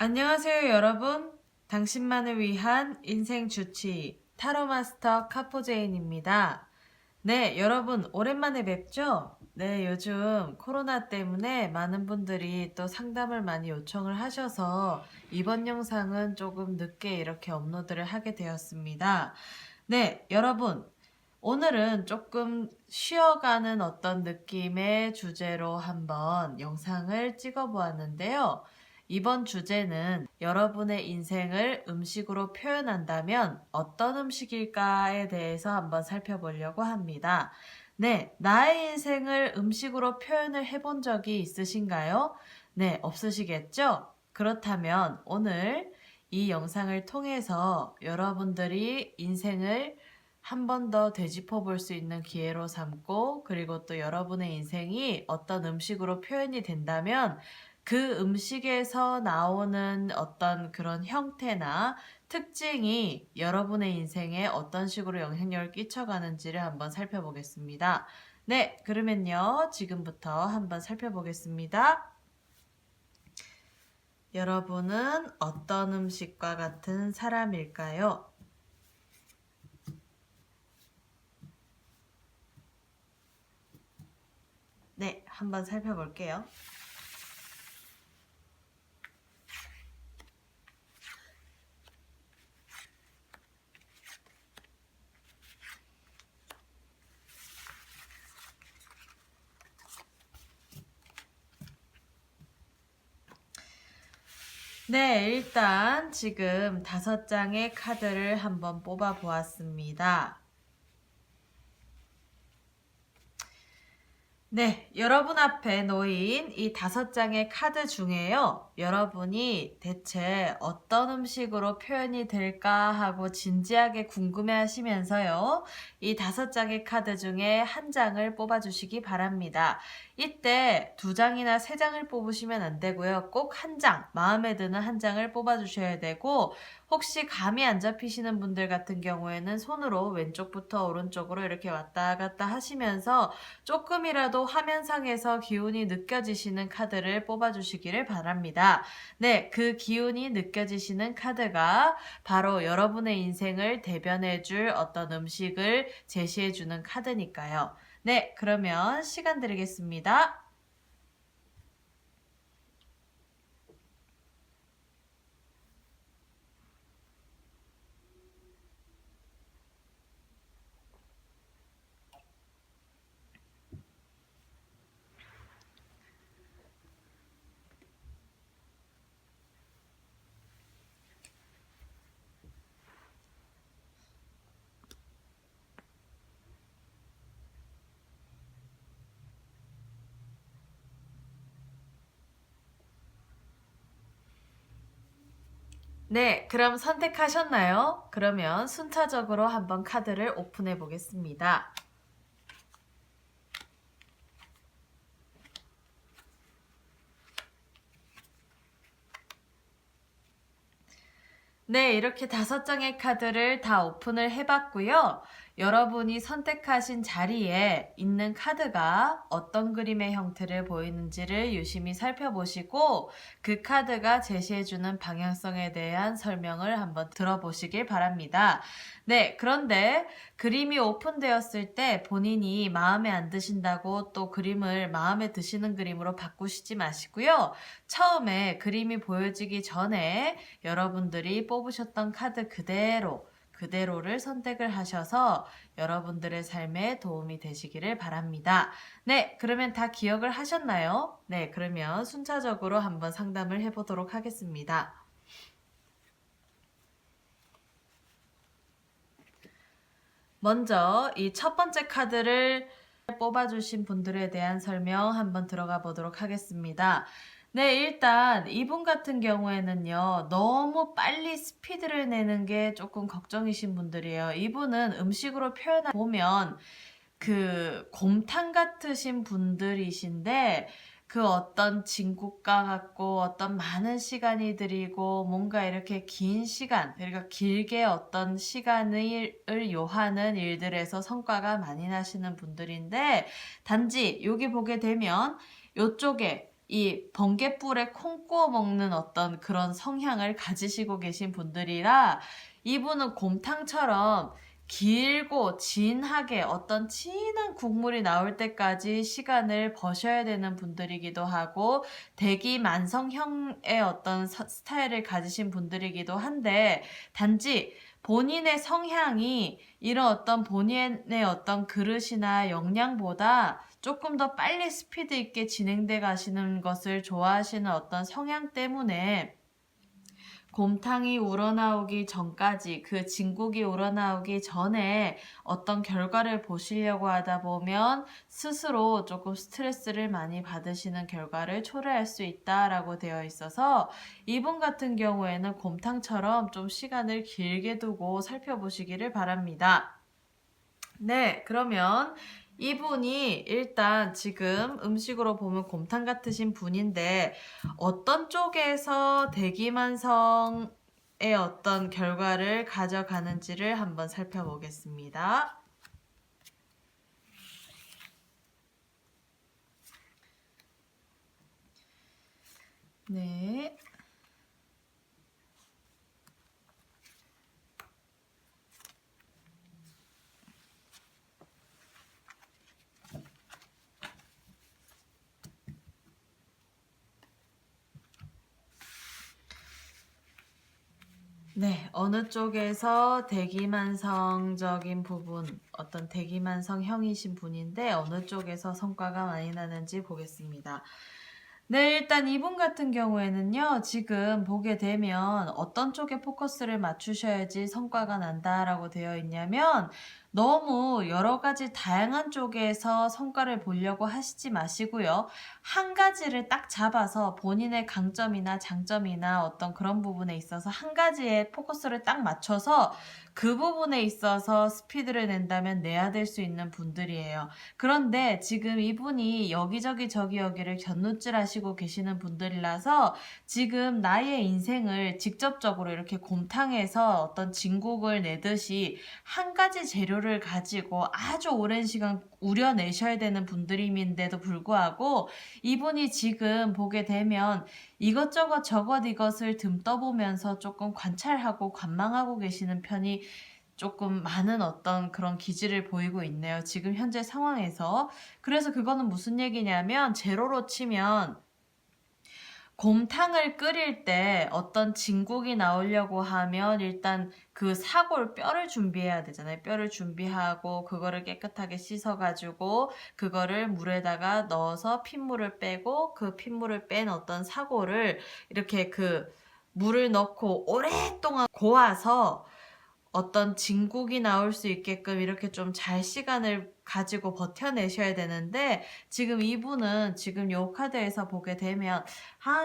안녕하세요, 여러분. 당신만을 위한 인생 주치 타로마스터 카포제인입니다. 네, 여러분 오랜만에 뵙죠? 네, 요즘 코로나 때문에 많은 분들이 또 상담을 많이 요청을 하셔서 이번 영상은 조금 늦게 이렇게 업로드를 하게 되었습니다. 네, 여러분. 오늘은 조금 쉬어가는 어떤 느낌의 주제로 한번 영상을 찍어 보았는데요. 이번 주제는 여러분의 인생을 음식으로 표현한다면 어떤 음식일까에 대해서 한번 살펴보려고 합니다. 네, 나의 인생을 음식으로 표현을 해본 적이 있으신가요? 네, 없으시겠죠? 그렇다면 오늘 이 영상을 통해서 여러분들이 인생을 한 번 더 되짚어 볼 수 있는 기회로 삼고, 그리고 또 여러분의 인생이 어떤 음식으로 표현이 된다면 그 음식에서 나오는 어떤 그런 형태나 특징이 여러분의 인생에 어떤 식으로 영향력을 끼쳐가는지를 한번 살펴보겠습니다. 네, 그러면요, 지금부터 한번 살펴보겠습니다. 여러분은 어떤 음식과 같은 사람일까요? 네, 한번 살펴볼게요. 네, 일단 지금 5장의 카드를 한번 뽑아 보았습니다. 네, 여러분 앞에 놓인 이 5장의 카드 중에요. 여러분이 대체 어떤 음식으로 표현이 될까 하고 진지하게 궁금해 하시면서요. 이 5장의 카드 중에 한 장을 뽑아주시기 바랍니다. 이때 2장이나 3장을 뽑으시면 안 되고요. 꼭 한 장, 마음에 드는 한 장을 뽑아주셔야 되고, 혹시 감이 안 잡히시는 분들 같은 경우에는 손으로 왼쪽부터 오른쪽으로 이렇게 왔다 갔다 하시면서 조금이라도 화면상에서 기운이 느껴지시는 카드를 뽑아주시기를 바랍니다. 네, 그 기운이 느껴지시는 카드가 바로 여러분의 인생을 대변해줄 어떤 음식을 제시해주는 카드니까요. 네, 그러면 시간 드리겠습니다. 네, 그럼 선택하셨나요? 그러면 순차적으로 한번 카드를 오픈해 보겠습니다. 네, 이렇게 5장의 카드를 다 오픈을 해봤고요. 여러분이 선택하신 자리에 있는 카드가 어떤 그림의 형태를 보이는지를 유심히 살펴보시고 그 카드가 제시해주는 방향성에 대한 설명을 한번 들어보시길 바랍니다. 네, 그런데 그림이 오픈되었을 때 본인이 마음에 안 드신다고 또 그림을 마음에 드시는 그림으로 바꾸시지 마시고요. 처음에 그림이 보여지기 전에 여러분들이 뽑으셨던 카드 그대로를 선택을 하셔서 여러분들의 삶에 도움이 되시기를 바랍니다. 네, 그러면 다 기억을 하셨나요? 네, 그러면 순차적으로 한번 상담을 해보도록 하겠습니다. 먼저 이 첫 번째 카드를 뽑아주신 분들에 대한 설명 한번 들어가 보도록 하겠습니다. 네, 일단 이분 같은 경우에는요, 너무 빨리 스피드를 내는 게 조금 걱정이신 분들이에요. 이분은 음식으로 보면 그 곰탕 같으신 분들이신데 그 어떤 진국과 같고 어떤 많은 시간이 들이고 뭔가 이렇게 긴 시간, 그러니까 길게 어떤 시간을 요하는 일들에서 성과가 많이 나시는 분들인데 단지 여기 보게 되면 요쪽에 이 번갯불에 콩 구워 먹는 어떤 그런 성향을 가지시고 계신 분들이라 이분은 곰탕처럼 길고 진하게 어떤 진한 국물이 나올 때까지 시간을 버셔야 되는 분들이기도 하고 대기만성형의 어떤 스타일을 가지신 분들이기도 한데 단지 본인의 성향이 이런 어떤 본인의 어떤 그릇이나 역량보다 조금 더 빨리 스피드 있게 진행돼 가시는 것을 좋아하시는 어떤 성향 때문에 곰탕이 우러나오기 전까지 그 진국이 우러나오기 전에 어떤 결과를 보시려고 하다 보면 스스로 조금 스트레스를 많이 받으시는 결과를 초래할 수 있다라고 되어 있어서 이분 같은 경우에는 곰탕처럼 좀 시간을 길게 두고 살펴보시기를 바랍니다. 네, 그러면 이분이 일단 지금 음식으로 보면 곰탕 같으신 분인데 어떤 쪽에서 대기만성의 어떤 결과를 가져가는지를 한번 살펴보겠습니다. 네. 네, 어느 쪽에서 대기만성적인 부분, 어떤 대기만성형이신 분인데 어느 쪽에서 성과가 많이 나는지 보겠습니다. 네, 일단 이분 같은 경우에는요, 지금 보게 되면 어떤 쪽에 포커스를 맞추셔야지 성과가 난다라고 되어 있냐면 너무 여러 가지 다양한 쪽에서 성과를 보려고 하시지 마시고요. 한 가지를 딱 잡아서 본인의 강점이나 장점이나 어떤 그런 부분에 있어서 한 가지에 포커스를 딱 맞춰서 그 부분에 있어서 스피드를 낸다면 내야 될 수 있는 분들이에요. 그런데 지금 이분이 여기저기 저기 여기를 견눈질 하시고 계시는 분들이라서 지금 나의 인생을 직접적으로 이렇게 곰탕에서 어떤 진국을 내듯이 한 가지 재료를 가지고 아주 오랜 시간 우려내셔야 되는 분들임인데도 불구하고 이분이 지금 보게 되면 이것저것 저것 이것을 듬 떠보면서 조금 관찰하고 관망하고 계시는 편이 조금 많은 어떤 그런 기질을 보이고 있네요. 지금 현재 상황에서. 그래서 그거는 무슨 얘기냐면 제로로 치면 곰탕을 끓일 때 어떤 진국이 나오려고 하면 일단 그 사골 뼈를 준비해야 되잖아요. 뼈를 준비하고 그거를 깨끗하게 씻어가지고 그거를 물에다가 넣어서 핏물을 빼고 그 핏물을 뺀 어떤 사골을 이렇게 그 물을 넣고 오랫동안 고아서 어떤 진국이 나올 수 있게끔 이렇게 좀 잘 시간을 가지고 버텨내셔야 되는데 지금 이분은 지금 요 카드에서 보게 되면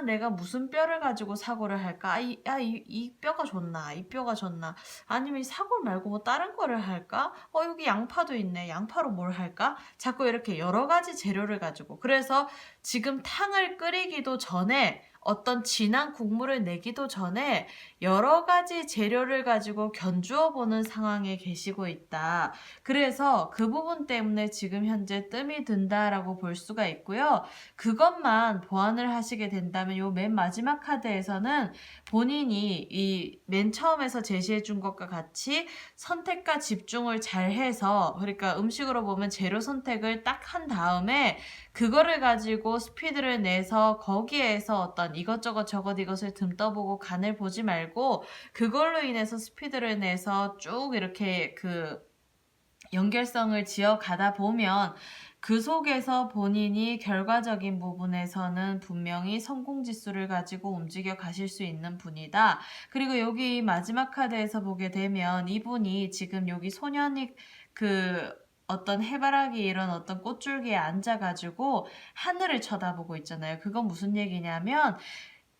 내가 무슨 뼈를 가지고 사고를 할까? 이 뼈가 좋나? 이 뼈가 좋나? 아니면 이 사골 말고 뭐 다른 거를 할까? 여기 양파도 있네. 양파로 뭘 할까? 자꾸 이렇게 여러 가지 재료를 가지고 그래서 지금 탕을 끓이기도 전에 어떤 진한 국물을 내기도 전에 여러 가지 재료를 가지고 견주어 보는 상황에 계시고 있다. 그래서 그 부분 때문에 지금 현재 뜸이 든다라고 볼 수가 있고요. 그것만 보완을 하시게 된다면 요 맨 마지막 카드에서는 본인이 이 맨 처음에서 제시해 준 것과 같이 선택과 집중을 잘 해서 그러니까 음식으로 보면 재료 선택을 딱 한 다음에 그거를 가지고 스피드를 내서 거기에서 어떤 이것저것 저것 이것을 듬 떠보고 간을 보지 말고 그걸로 인해서 스피드를 내서 쭉 이렇게 그 연결성을 지어가다 보면 그 속에서 본인이 결과적인 부분에서는 분명히 성공 지수를 가지고 움직여 가실 수 있는 분이다. 그리고 여기 마지막 카드에서 보게 되면 이분이 지금 여기 소년이 그 어떤 해바라기 이런 어떤 꽃줄기에 앉아가지고 하늘을 쳐다보고 있잖아요. 그건 무슨 얘기냐면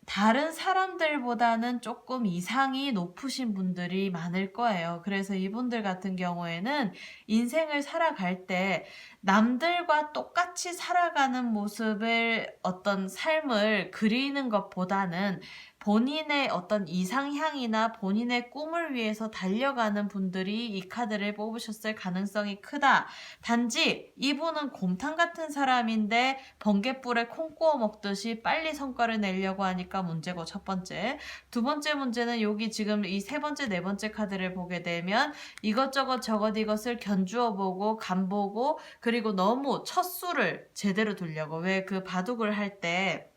다른 사람들보다는 조금 이상이 높으신 분들이 많을 거예요. 그래서 이분들 같은 경우에는 인생을 살아갈 때 남들과 똑같이 살아가는 모습을 어떤 삶을 그리는 것보다는 본인의 어떤 이상향이나 본인의 꿈을 위해서 달려가는 분들이 이 카드를 뽑으셨을 가능성이 크다. 단지 이분은 곰탕 같은 사람인데 번갯불에 콩 구워 먹듯이 빨리 성과를 내려고 하니까 문제고, 첫 번째. 두 번째 문제는 여기 지금 이 세 번째, 네 번째 카드를 보게 되면 이것저것 저것 이것을 견주어 보고 간보고, 그리고 너무 첫 수를 제대로 두려고, 왜 그 바둑을 할 때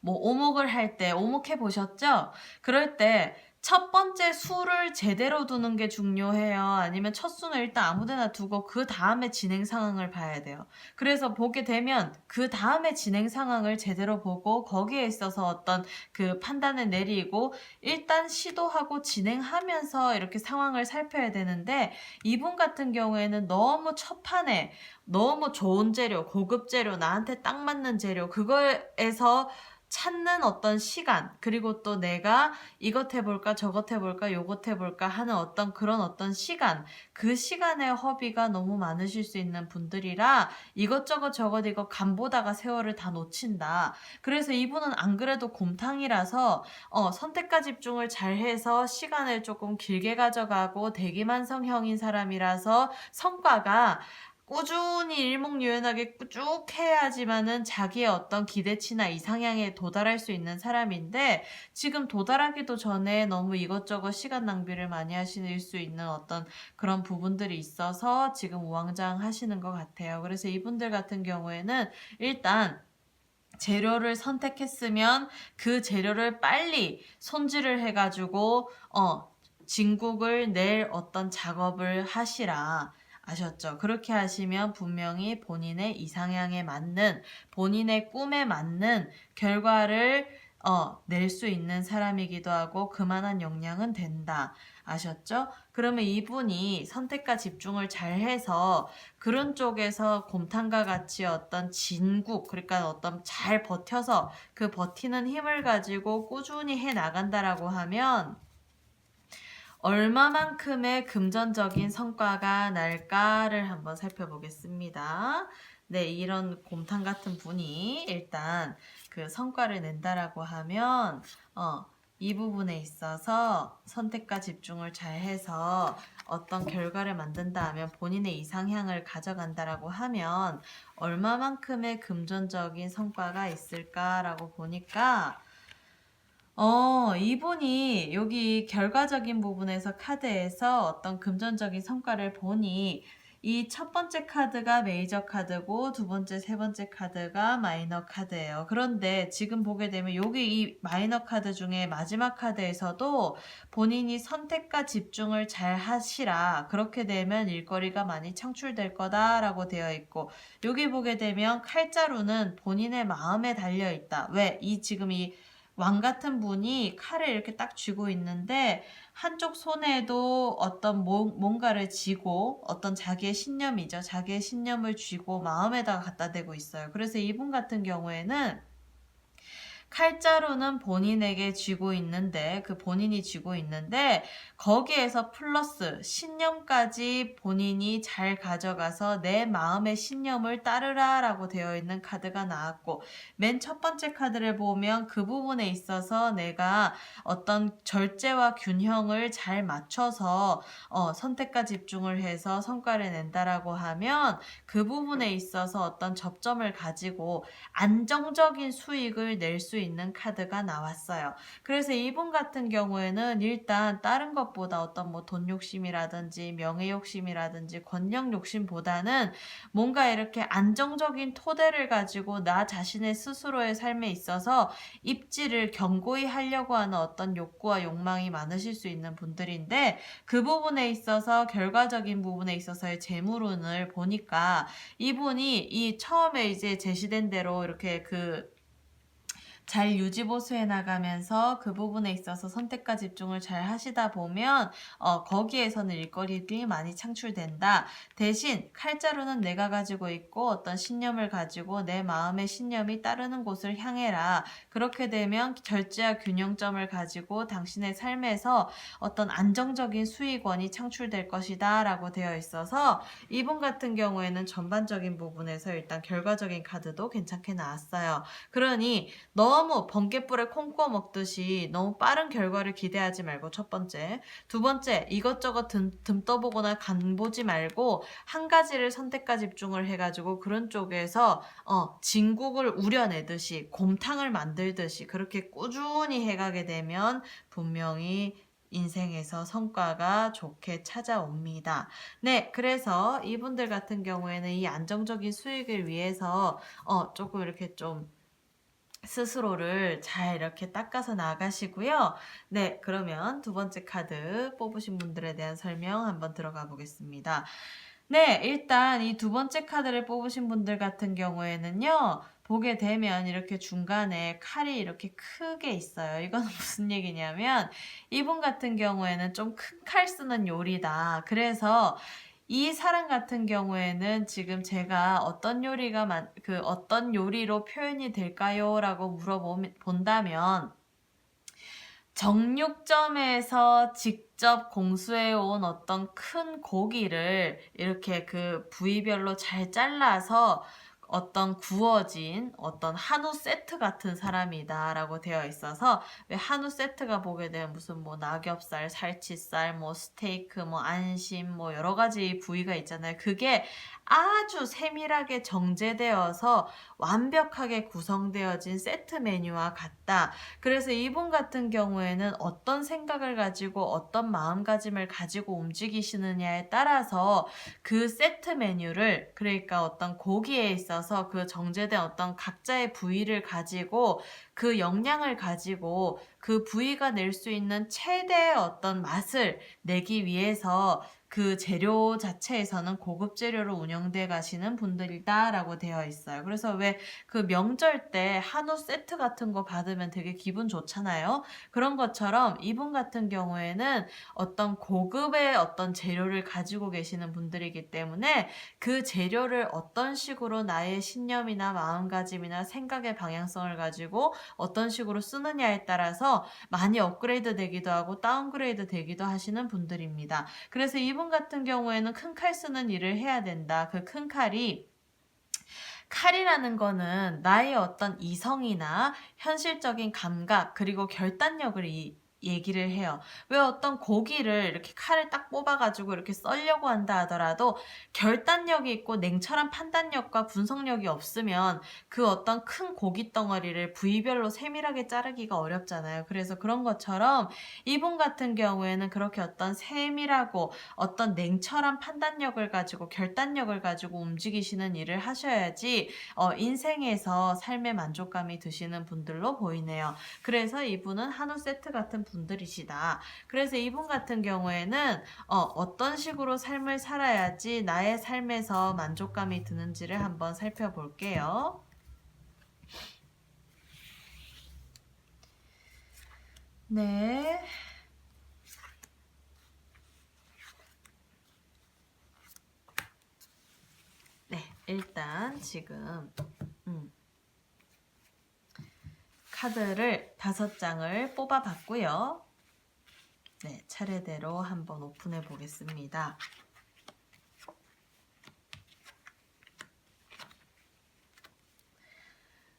뭐 오목을 할 때 오목해 보셨죠? 그럴 때 첫 번째 수를 제대로 두는 게 중요해요? 아니면 첫 수는 일단 아무데나 두고 그 다음에 진행 상황을 봐야 돼요. 그래서 보게 되면 그 다음에 진행 상황을 제대로 보고 거기에 있어서 어떤 그 판단을 내리고 일단 시도하고 진행하면서 이렇게 상황을 살펴야 되는데, 이분 같은 경우에는 너무 첫 판에 너무 좋은 재료, 고급 재료, 나한테 딱 맞는 재료, 그거에서 찾는 어떤 시간, 그리고 또 내가 이것 해볼까 저것 해볼까 요것 해볼까 하는 어떤 그런 어떤 시간, 그 시간의 허비가 너무 많으실 수 있는 분들이라 이것저것 저것 이거 간보다가 세월을 다 놓친다. 그래서 이분은 안 그래도 곰탕이라서 선택과 집중을 잘 해서 시간을 조금 길게 가져가고 대기만성형인 사람이라서 성과가 꾸준히 일목요연하게 쭉 해야지만은 자기의 어떤 기대치나 이상향에 도달할 수 있는 사람인데, 지금 도달하기도 전에 너무 이것저것 시간 낭비를 많이 하실 수 있는 어떤 그런 부분들이 있어서 지금 우왕좌왕 하시는 것 같아요. 그래서 이분들 같은 경우에는 일단 재료를 선택했으면 그 재료를 빨리 손질을 해가지고 진국을 낼 어떤 작업을 하시라. 아셨죠? 그렇게 하시면 분명히 본인의 이상향에 맞는, 본인의 꿈에 맞는 결과를 낼 수 있는 사람이기도 하고 그만한 역량은 된다. 아셨죠? 그러면 이분이 선택과 집중을 잘 해서 그런 쪽에서 곰탕과 같이 어떤 진국, 그러니까 어떤 잘 버텨서 그 버티는 힘을 가지고 꾸준히 해 나간다라고 하면 얼마만큼의 금전적인 성과가 날까를 한번 살펴보겠습니다. 네, 이런 곰탕 같은 분이 일단 그 성과를 낸다라고 하면 이 부분에 있어서 선택과 집중을 잘 해서 어떤 결과를 만든다 하면, 본인의 이상향을 가져간다라고 하면 얼마만큼의 금전적인 성과가 있을까라고 보니까 이분이 여기 결과적인 부분에서 카드에서 어떤 금전적인 성과를 보니 이 첫 번째 카드가 메이저 카드고 두 번째, 세 번째 카드가 마이너 카드예요. 그런데 지금 보게 되면 여기 이 마이너 카드 중에 마지막 카드에서도 본인이 선택과 집중을 잘 하시라. 그렇게 되면 일거리가 많이 창출될 거다라고 되어 있고, 여기 보게 되면 칼자루는 본인의 마음에 달려 있다. 왜? 지금 이 왕 같은 분이 칼을 이렇게 딱 쥐고 있는데 한쪽 손에도 어떤 뭔가를 쥐고, 어떤 자기의 신념이죠. 자기의 신념을 쥐고 마음에다가 갖다 대고 있어요. 그래서 이분 같은 경우에는 칼자루는 본인에게 쥐고 있는데, 그 본인이 쥐고 있는데 거기에서 플러스 신념까지 본인이 잘 가져가서 내 마음의 신념을 따르라 라고 되어 있는 카드가 나왔고, 맨 첫 번째 카드를 보면 그 부분에 있어서 내가 어떤 절제와 균형을 잘 맞춰서 선택과 집중을 해서 성과를 낸다라고 하면 그 부분에 있어서 어떤 접점을 가지고 안정적인 수익을 낼 수 있는 카드가 나왔어요. 그래서 이분 같은 경우에는 일단 다른 것보다 어떤 뭐 돈 욕심이라든지 명예 욕심이라든지 권력 욕심보다는 뭔가 이렇게 안정적인 토대를 가지고 나 자신의 스스로의 삶에 있어서 입지를 견고히 하려고 하는 어떤 욕구와 욕망이 많으실 수 있는 분들인데, 그 부분에 있어서 결과적인 부분에 있어서의 재물운을 보니까 이분이 이 처음에 이제 제시된 대로 이렇게 잘 유지보수해 나가면서 그 부분에 있어서 선택과 집중을 잘 하시다 보면 거기에서는 일거리들이 많이 창출된다. 대신 칼자루는 내가 가지고 있고 어떤 신념을 가지고 내 마음의 신념이 따르는 곳을 향해라. 그렇게 되면 절제와 균형점을 가지고 당신의 삶에서 어떤 안정적인 수익원이 창출될 것이다 라고 되어 있어서 이분 같은 경우에는 전반적인 부분에서 일단 결과적인 카드도 괜찮게 나왔어요. 그러니 너무 번갯불에 콩 구워 먹듯이 너무 빠른 결과를 기대하지 말고 첫 번째. 두 번째, 이것저것 등 떠보거나 간 보지 말고 한 가지를 선택과 집중을 해가지고 그런 쪽에서 진국을 우려내듯이 곰탕을 만들듯이 그렇게 꾸준히 해가게 되면 분명히 인생에서 성과가 좋게 찾아옵니다. 네, 그래서 이분들 같은 경우에는 이 안정적인 수익을 위해서 조금 이렇게 좀 스스로를 잘 이렇게 닦아서 나가시고요. 네, 그러면 두 번째 카드 뽑으신 분들에 대한 설명 한번 들어가 보겠습니다. 네, 일단 이 두 번째 카드를 뽑으신 분들 같은 경우에는요, 보게 되면 이렇게 중간에 칼이 이렇게 크게 있어요. 이거는 무슨 얘기냐면, 이분 같은 경우에는 좀 큰 칼 쓰는 요리다. 그래서 이 사람 같은 경우에는 지금 제가 어떤 어떤 요리로 표현이 될까요? 라고 물어본다면, 정육점에서 직접 공수해온 어떤 큰 고기를 이렇게 그 부위별로 잘 잘라서 어떤 구워진 어떤 한우 세트 같은 사람이다라고 되어 있어서 왜 한우 세트가 보게 되면 무슨 뭐 낙엽살, 살치살, 뭐 스테이크, 뭐 안심, 뭐 여러 가지 부위가 있잖아요. 그게 아주 세밀하게 정제되어서 완벽하게 구성되어진 세트 메뉴와 같다. 그래서 이분 같은 경우에는 어떤 생각을 가지고 어떤 마음가짐을 가지고 움직이시느냐에 따라서 그 세트 메뉴를 그러니까 어떤 고기에 있어서 그 정제된 어떤 각자의 부위를 가지고 그 역량을 가지고 그 부위가 낼 수 있는 최대의 어떤 맛을 내기 위해서 그 재료 자체에서는 고급 재료로 운영돼 가시는 분들이다라고 되어 있어요. 그래서 왜 그 명절 때 한우 세트 같은 거 받으면 되게 기분 좋잖아요. 그런 것처럼 이분 같은 경우에는 어떤 고급의 어떤 재료를 가지고 계시는 분들이기 때문에 그 재료를 어떤 식으로 나의 신념이나 마음가짐이나 생각의 방향성을 가지고 어떤 식으로 쓰느냐에 따라서 많이 업그레이드 되기도 하고 다운그레이드 되기도 하시는 분들입니다. 그래서 이분 같은 경우에는 큰 칼 쓰는 일을 해야 된다. 그 큰 칼이라는 거는 나의 어떤 이성이나 현실적인 감각 그리고 결단력을 얘기를 해요. 왜 어떤 고기를 이렇게 칼을 딱 뽑아가지고 이렇게 썰려고 한다 하더라도 결단력이 있고 냉철한 판단력과 분석력이 없으면 그 어떤 큰 고기 덩어리를 부위별로 세밀하게 자르기가 어렵잖아요. 그래서 그런 것처럼 이분 같은 경우에는 그렇게 어떤 세밀하고 어떤 냉철한 판단력을 가지고 결단력을 가지고 움직이시는 일을 하셔야지 인생에서 삶의 만족감이 드시는 분들로 보이네요. 그래서 이분은 한우 세트 같은 분들이시다. 그래서 이분 같은 경우에는 어떤 식으로 삶을 살아야지 나의 삶에서 만족감이 드는지를 한번 살펴볼게요. 네. 네, 일단 지금 카드를 5장을 뽑아봤고요. 네, 차례대로 한번 오픈해 보겠습니다.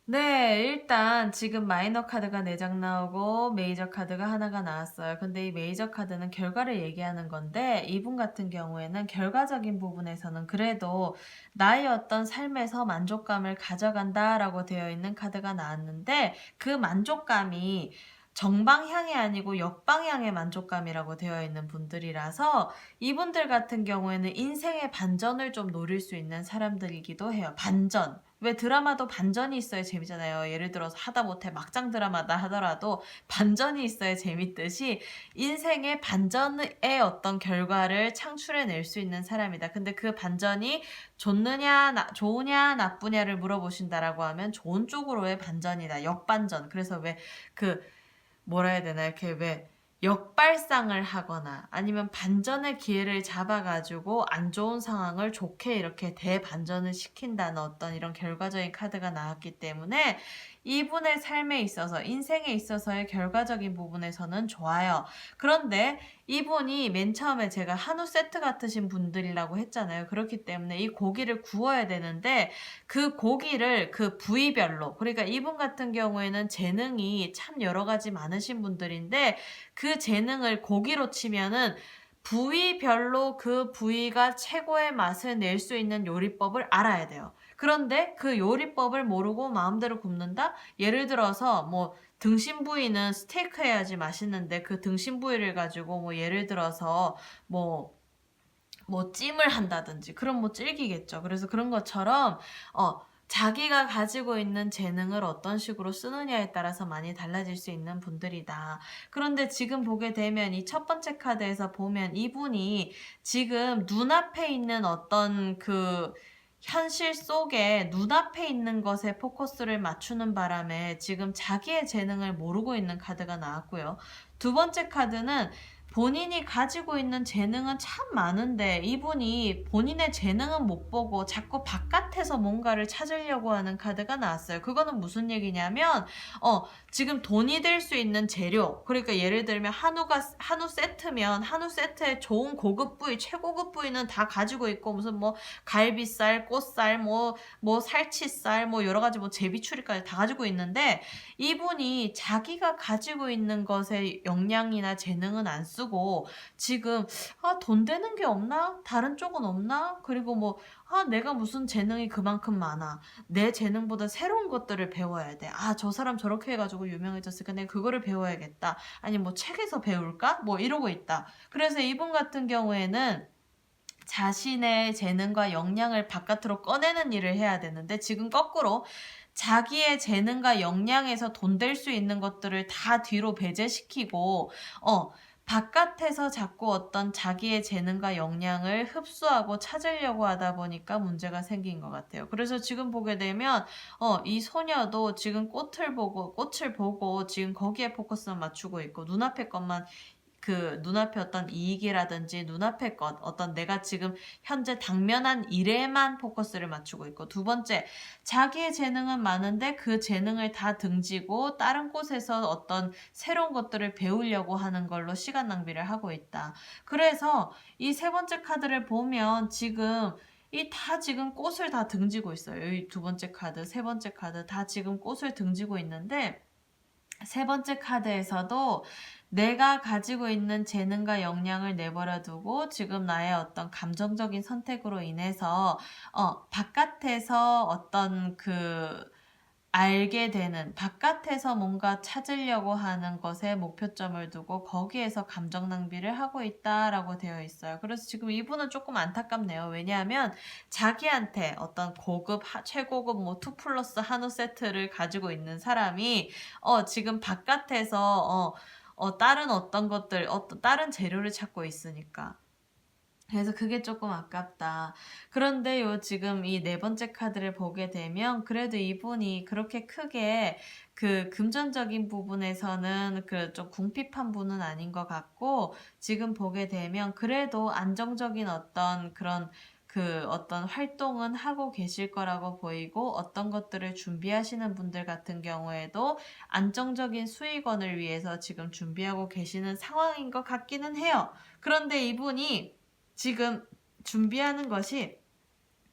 네, 일단 지금 마이너 카드가 4장 나오고 메이저 카드가 하나가 나왔어요. 근데 이 메이저 카드는 결과를 얘기하는 건데 이분 같은 경우에는 결과적인 부분에서는 그래도 나의 어떤 삶에서 만족감을 가져간다라고 되어 있는 카드가 나왔는데 그 만족감이 정방향이 아니고 역방향의 만족감이라고 되어 있는 분들이라서 이분들 같은 경우에는 인생의 반전을 좀 노릴 수 있는 사람들이기도 해요. 반전. 왜 드라마도 반전이 있어야 재미잖아요. 예를 들어서 하다 못해 막장 드라마다 하더라도 반전이 있어야 재밌듯이 인생의 반전의 어떤 결과를 창출해낼 수 있는 사람이다. 근데 그 반전이 좋으냐 나쁘냐를 물어보신다라고 하면 좋은 쪽으로의 반전이다. 역반전. 그래서 왜 뭐라 해야 되나 이렇게 왜 역발상을 하거나 아니면 반전의 기회를 잡아가지고 안 좋은 상황을 좋게 이렇게 대반전을 시킨다는 어떤 이런 결과적인 카드가 나왔기 때문에 이분의 삶에 있어서, 인생에 있어서의 결과적인 부분에서는 좋아요. 그런데 이분이 맨 처음에 제가 한우 세트 같으신 분들이라고 했잖아요. 그렇기 때문에 이 고기를 구워야 되는데 그 고기를 그 부위별로, 그러니까 이분 같은 경우에는 재능이 참 여러 가지 많으신 분들인데 그 재능을 고기로 치면은 부위별로 그 부위가 최고의 맛을 낼 수 있는 요리법을 알아야 돼요. 그런데 그 요리법을 모르고 마음대로 굽는다? 예를 들어서 뭐 등심 부위는 스테이크 해야지 맛있는데 그 등심 부위를 가지고 뭐 예를 들어서 뭐 찜을 한다든지 그럼 뭐 질기겠죠. 그래서 그런 것처럼 자기가 가지고 있는 재능을 어떤 식으로 쓰느냐에 따라서 많이 달라질 수 있는 분들이다. 그런데 지금 보게 되면 이 첫 번째 카드에서 보면 이분이 지금 눈앞에 있는 어떤 그 현실 속에 눈앞에 있는 것에 포커스를 맞추는 바람에 지금 자기의 재능을 모르고 있는 카드가 나왔고요. 두 번째 카드는 본인이 가지고 있는 재능은 참 많은데 이분이 본인의 재능은 못 보고 자꾸 바깥에서 뭔가를 찾으려고 하는 카드가 나왔어요. 그거는 무슨 얘기냐면 지금 돈이 될 수 있는 재료, 그러니까 예를 들면 한우 세트면 한우 세트의 좋은 고급 부위, 최고급 부위는 다 가지고 있고 무슨 뭐 갈비살, 꽃살, 뭐 살치살, 뭐 여러 가지 뭐 제비추리까지 다 가지고 있는데 이분이 자기가 가지고 있는 것에 역량이나 재능은 안 쓰고 지금 돈 되는 게 없나? 다른 쪽은 없나? 그리고 뭐 내가 무슨 재능이 그만큼 많아. 내 재능보다 새로운 것들을 배워야 돼. 저 사람 저렇게 해가지고 유명해졌으니까 내가 그거를 배워야겠다. 아니 뭐 책에서 배울까? 뭐 이러고 있다. 그래서 이분 같은 경우에는 자신의 재능과 역량을 바깥으로 꺼내는 일을 해야 되는데 지금 거꾸로 자기의 재능과 역량에서 돈 될 수 있는 것들을 다 뒤로 배제시키고 바깥에서 자꾸 어떤 자기의 재능과 역량을 흡수하고 찾으려고 하다 보니까 문제가 생긴 것 같아요. 그래서 지금 보게 되면 이 소녀도 지금 꽃을 보고 지금 거기에 포커스를 맞추고 있고 눈앞의 것만 그 눈앞에 어떤 이익이라든지 눈앞의 것, 어떤 내가 지금 현재 당면한 일에만 포커스를 맞추고 있고 두 번째, 자기의 재능은 많은데 그 재능을 다 등지고 다른 곳에서 어떤 새로운 것들을 배우려고 하는 걸로 시간 낭비를 하고 있다. 그래서 이 세 번째 카드를 보면 지금 지금 꽃을 다 등지고 있어요. 이 두 번째 카드, 세 번째 카드 다 지금 꽃을 등지고 있는데 세 번째 카드에서도 내가 가지고 있는 재능과 역량을 내버려 두고 지금 나의 어떤 감정적인 선택으로 인해서 바깥에서 어떤 알게 되는 바깥에서 뭔가 찾으려고 하는 것에 목표점을 두고 거기에서 감정 낭비를 하고 있다라고 되어 있어요. 그래서 지금 이분은 조금 안타깝네요. 왜냐하면 자기한테 어떤 최고급 뭐 2 플러스 한우 세트를 가지고 있는 사람이 지금 바깥에서 다른 어떤 것들, 다른 재료를 찾고 있으니까. 그래서 그게 조금 아깝다. 그런데 지금 이 네 번째 카드를 보게 되면 그래도 이분이 그렇게 크게 그 금전적인 부분에서는 좀 궁핍한 분은 아닌 것 같고 지금 보게 되면 그래도 안정적인 어떤 그런 어떤 활동은 하고 계실 거라고 보이고 어떤 것들을 준비하시는 분들 같은 경우에도 안정적인 수익원을 위해서 지금 준비하고 계시는 상황인 것 같기는 해요. 그런데 이분이 지금 준비하는 것이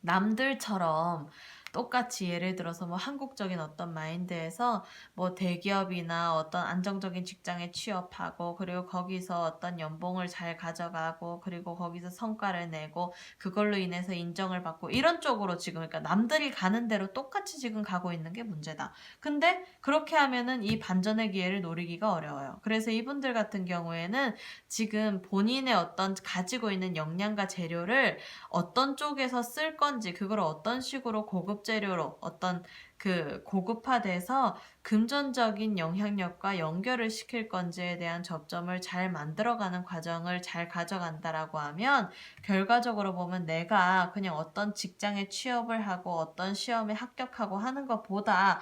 남들처럼 똑같이 예를 들어서 뭐 한국적인 어떤 마인드에서 뭐 대기업이나 어떤 안정적인 직장에 취업하고 그리고 거기서 어떤 연봉을 잘 가져가고 그리고 거기서 성과를 내고 그걸로 인해서 인정을 받고 이런 쪽으로 지금 그러니까 남들이 가는 대로 똑같이 지금 가고 있는 게 문제다. 근데 그렇게 하면은 이 반전의 기회를 노리기가 어려워요. 그래서 이분들 같은 경우에는 지금 본인의 어떤 가지고 있는 역량과 재료를 어떤 쪽에서 쓸 건지 그걸 어떤 식으로 고급 재료로 어떤 고급화돼서 금전적인 영향력과 연결을 시킬 건지에 대한 접점을 잘 만들어가는 과정을 잘 가져간다라고 하면 결과적으로 보면 내가 그냥 어떤 직장에 취업을 하고 어떤 시험에 합격하고 하는 것보다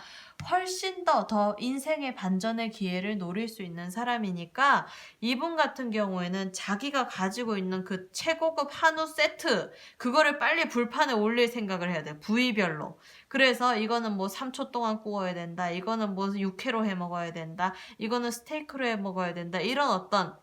훨씬 더 인생의 반전의 기회를 노릴 수 있는 사람이니까 이분 같은 경우에는 자기가 가지고 있는 그 최고급 한우 세트 그거를 빨리 불판에 올릴 생각을 해야 돼. 부위별로. 그래서 이거는 뭐 3초 동안 구워야 된다. 이거는 뭐 육회로 해 먹어야 된다. 이거는 스테이크로 해 먹어야 된다. 이런 어떤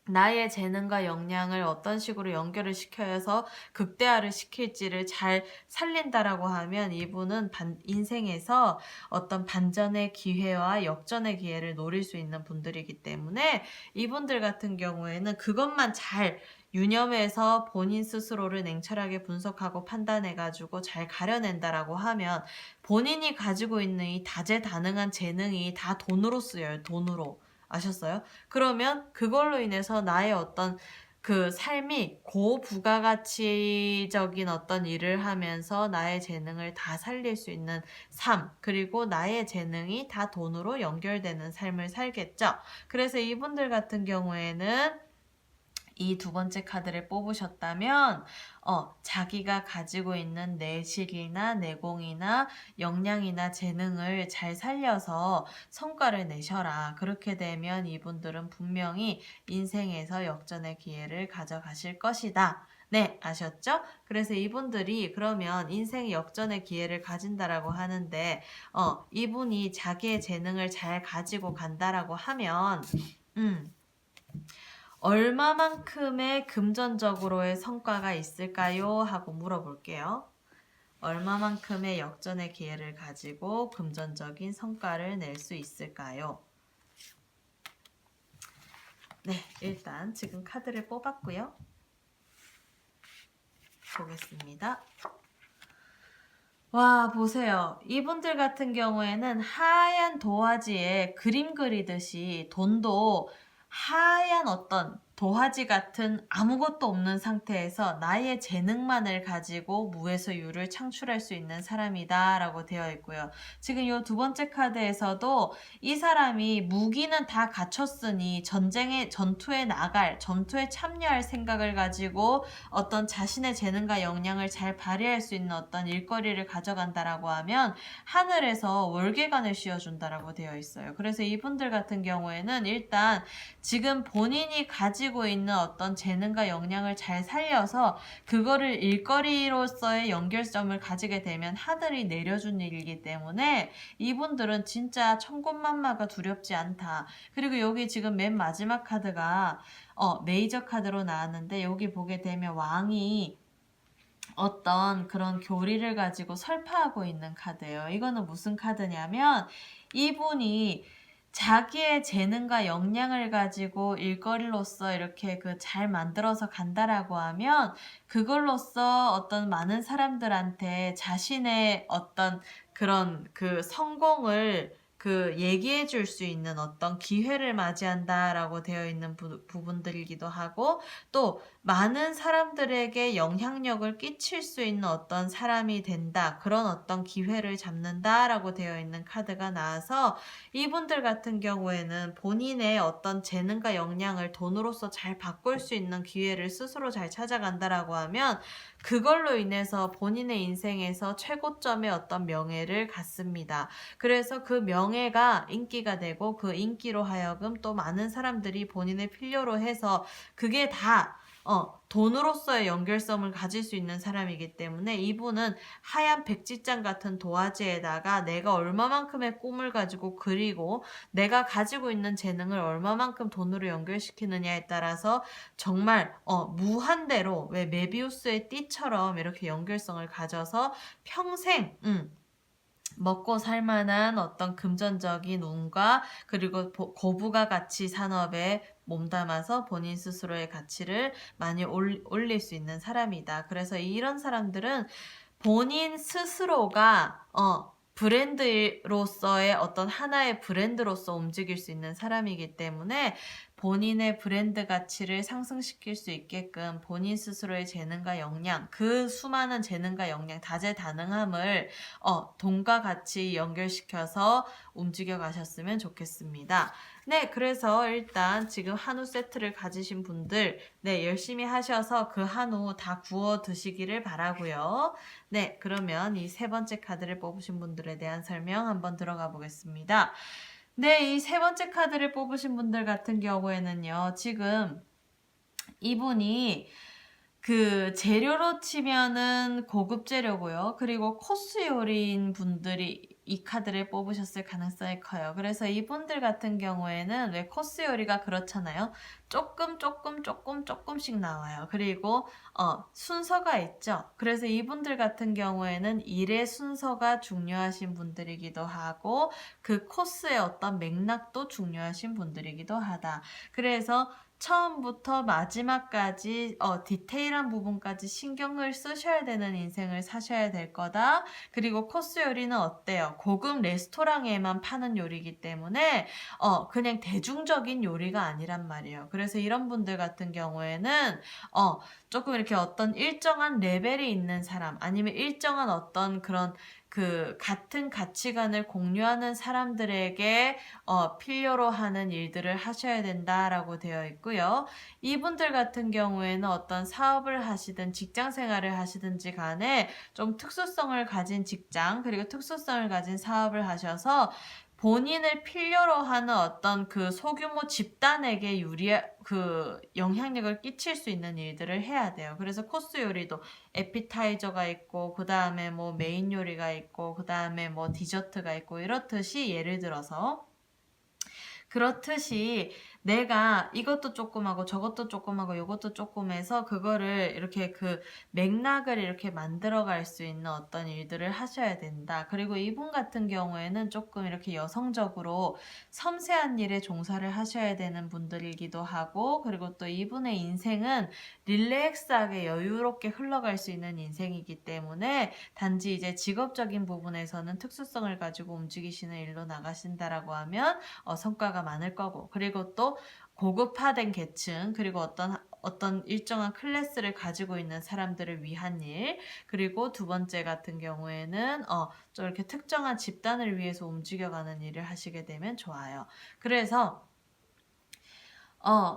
나의 재능과 역량을 어떤 식으로 연결을 시켜서 극대화를 시킬지를 잘 살린다라고 하면 이분은 인생에서 어떤 반전의 기회와 역전의 기회를 노릴 수 있는 분들이기 때문에 이분들 같은 경우에는 그것만 잘 유념해서 본인 스스로를 냉철하게 분석하고 판단해가지고 잘 가려낸다라고 하면 본인이 가지고 있는 이 다재다능한 재능이 다 돈으로 쓰여요. 돈으로. 아셨어요? 그러면 그걸로 인해서 나의 어떤 그 삶이 고부가가치적인 어떤 일을 하면서 나의 재능을 다 살릴 수 있는 삶, 그리고 나의 재능이 다 돈으로 연결되는 삶을 살겠죠. 그래서 이분들 같은 경우에는 이 두 번째 카드를 뽑으셨다면 자기가 가지고 있는 내실이나 내공이나 역량이나 재능을 잘 살려서 성과를 내셔라. 그렇게 되면 이분들은 분명히 인생에서 역전의 기회를 가져가실 것이다. 네, 아셨죠? 그래서 이분들이 그러면 인생 역전의 기회를 가진다라고 하는데 이분이 자기의 재능을 잘 가지고 간다라고 하면 얼마만큼의 금전적으로의 성과가 있을까요? 하고 물어볼게요. 얼마만큼의 역전의 기회를 가지고 금전적인 성과를 낼 수 있을까요? 네, 일단 지금 카드를 뽑았고요. 보겠습니다. 와, 보세요. 이분들 같은 경우에는 하얀 도화지에 그림 그리듯이 돈도 하얀 어떤 도화지 같은 아무것도 없는 상태에서 나의 재능만을 가지고 무에서 유를 창출할 수 있는 사람이다 라고 되어 있고요. 지금 이 두 번째 카드에서도 이 사람이 무기는 다 갖췄으니 전투에 참여할 생각을 가지고 어떤 자신의 재능과 역량을 잘 발휘할 수 있는 어떤 일거리를 가져간다라고 하면 하늘에서 월계관을 씌워준다라고 되어 있어요. 그래서 이분들 같은 경우에는 일단 지금 본인이 가지고 있는 어떤 재능과 역량을 잘 살려서 그거를 일거리로서의 연결점을 가지게 되면 하늘이 내려준 일이기 때문에 이분들은 진짜 천군만마가 두렵지 않다. 그리고 여기 지금 맨 마지막 카드가 메이저 카드로 나왔는데 여기 보게 되면 왕이 어떤 그런 교리를 가지고 설파하고 있는 카드예요. 이거는 무슨 카드냐면 이분이 자기의 재능과 역량을 가지고 일거리로서 이렇게 그 잘 만들어서 간다라고 하면 그걸로써 어떤 많은 사람들한테 자신의 어떤 그런 그 성공을 그 얘기해 줄 수 있는 어떤 기회를 맞이한다라고 되어 있는 부분들이기도 하고 또 많은 사람들에게 영향력을 끼칠 수 있는 어떤 사람이 된다. 그런 어떤 기회를 잡는다라고 되어 있는 카드가 나와서 이분들 같은 경우에는 본인의 어떤 재능과 역량을 돈으로서 잘 바꿀 수 있는 기회를 스스로 잘 찾아간다라고 하면 그걸로 인해서 본인의 인생에서 최고점의 어떤 명예를 갖습니다. 그래서 그 명예가 인기가 되고 그 인기로 하여금 또 많은 사람들이 본인을 필요로 해서 그게 다 돈으로서의 연결성을 가질 수 있는 사람이기 때문에 이분은 하얀 백지장 같은 도화지에다가 내가 얼마만큼의 꿈을 가지고 그리고 내가 가지고 있는 재능을 얼마만큼 돈으로 연결시키느냐에 따라서 정말 무한대로 왜 메비우스의 띠처럼 이렇게 연결성을 가져서 평생 먹고 살만한 어떤 금전적인 운과 그리고 고부가 가치 산업에 몸담아서 본인 스스로의 가치를 많이 올릴 수 있는 사람이다. 그래서 이런 사람들은 본인 스스로가 브랜드로서의 어떤 하나의 브랜드로서 움직일 수 있는 사람이기 때문에 본인의 브랜드 가치를 상승시킬 수 있게끔 본인 스스로의 재능과 역량, 그 수많은 재능과 역량, 다재다능함을 돈과 같이 연결시켜서 움직여 가셨으면 좋겠습니다. 네, 그래서 일단 지금 한우 세트를 가지신 분들, 네, 열심히 하셔서 그 한우 다 구워 드시기를 바라고요. 네, 그러면 이 세 번째 카드를 뽑으신 분들에 대한 설명 한번 들어가 보겠습니다. 네, 이 세 번째 카드를 뽑으신 분들 같은 경우에는요, 지금 이분이 그 재료로 치면은 고급 재료고요. 그리고 코스 요리인 분들이 이 카드를 뽑으셨을 가능성이 커요. 그래서 이분들 같은 경우에는 왜 코스 요리가 그렇잖아요. 조금씩 나와요. 그리고 순서가 있죠. 그래서 이분들 같은 경우에는 일의 순서가 중요하신 분들이기도 하고 그 코스의 어떤 맥락도 중요하신 분들이기도 하다. 그래서 처음부터 마지막까지 디테일한 부분까지 신경을 쓰셔야 되는 인생을 사셔야 될 거다. 그리고 코스 요리는 어때요? 고급 레스토랑에만 파는 요리이기 때문에 그냥 대중적인 요리가 아니란 말이에요. 그래서 이런 분들 같은 경우에는 조금 이렇게 어떤 일정한 레벨이 있는 사람 아니면 일정한 어떤 그런 그 같은 가치관을 공유하는 사람들에게 필요로 하는 일들을 하셔야 된다라고 되어 있고요. 이분들 같은 경우에는 어떤 사업을 하시든 직장 생활을 하시든지 간에 좀 특수성을 가진 직장 그리고 특수성을 가진 사업을 하셔서 본인을 필요로 하는 어떤 그 소규모 집단에게 그 영향력을 끼칠 수 있는 일들을 해야 돼요. 그래서 코스 요리도 에피타이저가 있고, 그 다음에 뭐 메인 요리가 있고, 그 다음에 뭐 디저트가 있고, 이렇듯이 예를 들어서 그렇듯이 내가 이것도 조금 하고 저것도 조금 하고 이것도 조금 해서 그거를 이렇게 그 맥락을 이렇게 만들어갈 수 있는 어떤 일들을 하셔야 된다. 그리고 이분 같은 경우에는 조금 이렇게 여성적으로 섬세한 일에 종사를 하셔야 되는 분들이기도 하고 그리고 또 이분의 인생은 릴렉스하게 여유롭게 흘러갈 수 있는 인생이기 때문에 단지 이제 직업적인 부분에서는 특수성을 가지고 움직이시는 일로 나가신다라고 하면 성과가 많을 거고 그리고 또 고급화된 계층 그리고 어떤 일정한 클래스를 가지고 있는 사람들을 위한 일 그리고 두 번째 같은 경우에는 좀 이렇게 특정한 집단을 위해서 움직여가는 일을 하시게 되면 좋아요. 그래서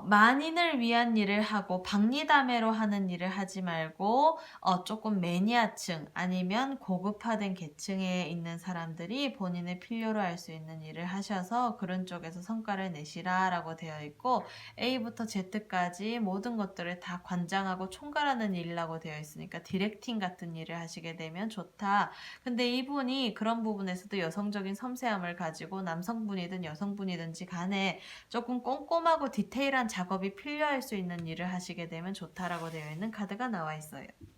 만인을 위한 일을 하고 박리담회로 하는 일을 하지 말고 조금 매니아층 아니면 고급화된 계층에 있는 사람들이 본인의 필요로 할 수 있는 일을 하셔서 그런 쪽에서 성과를 내시라라고 되어 있고 A부터 Z까지 모든 것들을 다 관장하고 총괄하는 일이라고 되어 있으니까 디렉팅 같은 일을 하시게 되면 좋다. 근데 이분이 그런 부분에서도 여성적인 섬세함을 가지고 남성분이든 여성분이든지 간에 조금 꼼꼼하고 디테일한 작업이 필요할 수 있는 일을 하시게 되면 좋다라고 되어 있는 카드가 나와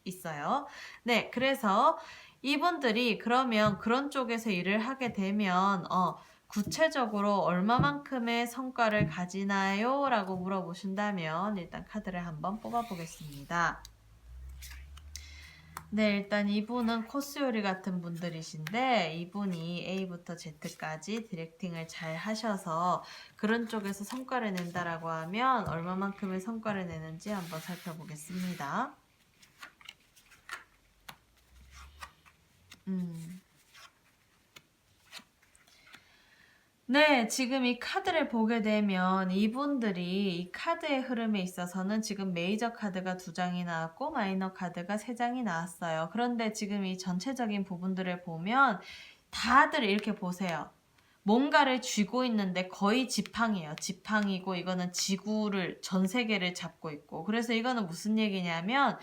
있어요. 네, 그래서 이분들이 그러면 그런 쪽에서 일을 하게 되면 구체적으로 얼마만큼의 성과를 가지나요? 라고 물어보신다면 일단 카드를 한번 뽑아보겠습니다. 네, 일단 이분은 코스 요리 같은 분들이신데 이분이 A부터 Z까지 디렉팅을 잘 하셔서 그런 쪽에서 성과를 낸다라고 하면 얼마만큼의 성과를 내는지 한번 살펴보겠습니다. 네, 지금 이 카드를 보게 되면 이분들이 이 카드의 흐름에 있어서는 지금 메이저 카드가 2장이 나왔고 마이너 카드가 3장이 나왔어요. 그런데 지금 이 전체적인 부분들을 보면 다들 이렇게 보세요. 뭔가를 쥐고 있는데 거의 지팡이에요. 지팡이고 이거는 지구를 전 세계를 잡고 있고 그래서 이거는 무슨 얘기냐면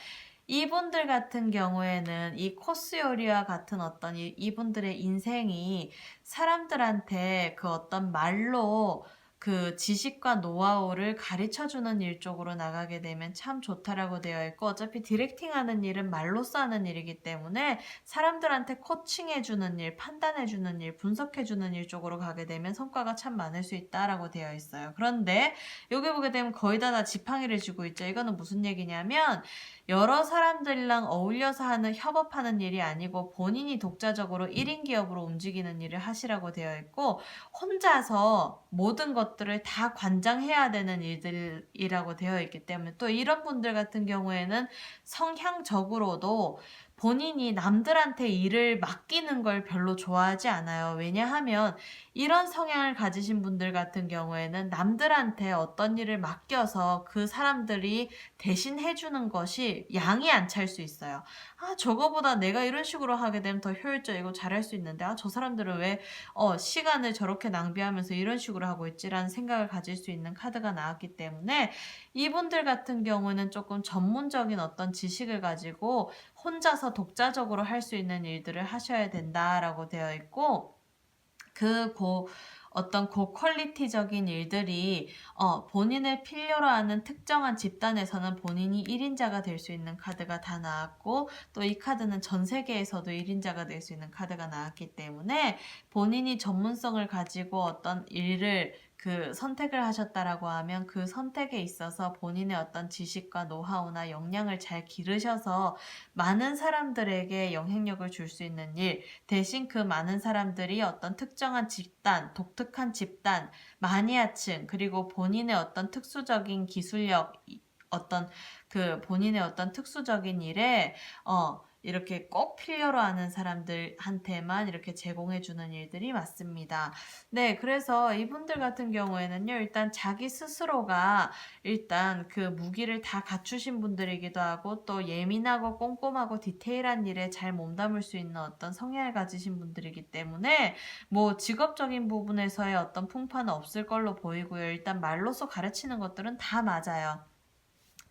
이분들 같은 경우에는 이 코스 요리와 같은 어떤 이분들의 인생이 사람들한테 그 어떤 말로 그 지식과 노하우를 가르쳐주는 일 쪽으로 나가게 되면 참 좋다라고 되어 있고 어차피 디렉팅하는 일은 말로써 하는 일이기 때문에 사람들한테 코칭해주는 일, 판단해주는 일, 분석해주는 일 쪽으로 가게 되면 성과가 참 많을 수 있다라고 되어 있어요. 그런데 여기 보게 되면 거의 다 지팡이를 쥐고 있죠. 이거는 무슨 얘기냐면 여러 사람들이랑 어울려서 하는 협업하는 일이 아니고 본인이 독자적으로 1인 기업으로 움직이는 일을 하시라고 되어 있고 혼자서 모든 것들을 다 관장해야 되는 일들이라고 되어 있기 때문에 또 이런 분들 같은 경우에는 성향적으로도 본인이 남들한테 일을 맡기는 걸 별로 좋아하지 않아요. 왜냐하면 이런 성향을 가지신 분들 같은 경우에는 남들한테 어떤 일을 맡겨서 그 사람들이 대신 해주는 것이 양이 안 찰 수 있어요. 아, 저거보다 내가 이런 식으로 하게 되면 더 효율적이고 잘할 수 있는데, 아, 저 사람들은 왜 시간을 저렇게 낭비하면서 이런 식으로 하고 있지라는 생각을 가질 수 있는 카드가 나왔기 때문에 이분들 같은 경우는 조금 전문적인 어떤 지식을 가지고 혼자서 독자적으로 할 수 있는 일들을 하셔야 된다라고 되어 있고, 어떤 고퀄리티적인 일들이 본인을 필요로 하는 특정한 집단에서는 본인이 1인자가 될 수 있는 카드가 다 나왔고, 또 이 카드는 전 세계에서도 1인자가 될 수 있는 카드가 나왔기 때문에 본인이 전문성을 가지고 어떤 일을 선택을 하셨다라고 하면 그 선택에 있어서 본인의 어떤 지식과 노하우나 역량을 잘 기르셔서 많은 사람들에게 영향력을 줄 수 있는 일, 대신 그 많은 사람들이 어떤 특정한 집단, 독특한 집단, 마니아층, 그리고 본인의 어떤 특수적인 기술력, 본인의 어떤 특수적인 일에, 이렇게 꼭 필요로 하는 사람들한테만 이렇게 제공해주는 일들이 많습니다. 네, 그래서 이분들 같은 경우에는요, 일단 자기 스스로가 일단 그 무기를 다 갖추신 분들이기도 하고, 또 예민하고 꼼꼼하고 디테일한 일에 잘 몸담을 수 있는 어떤 성향을 가지신 분들이기 때문에 뭐 직업적인 부분에서의 어떤 풍파는 없을 걸로 보이고요. 일단 말로써 가르치는 것들은 다 맞아요.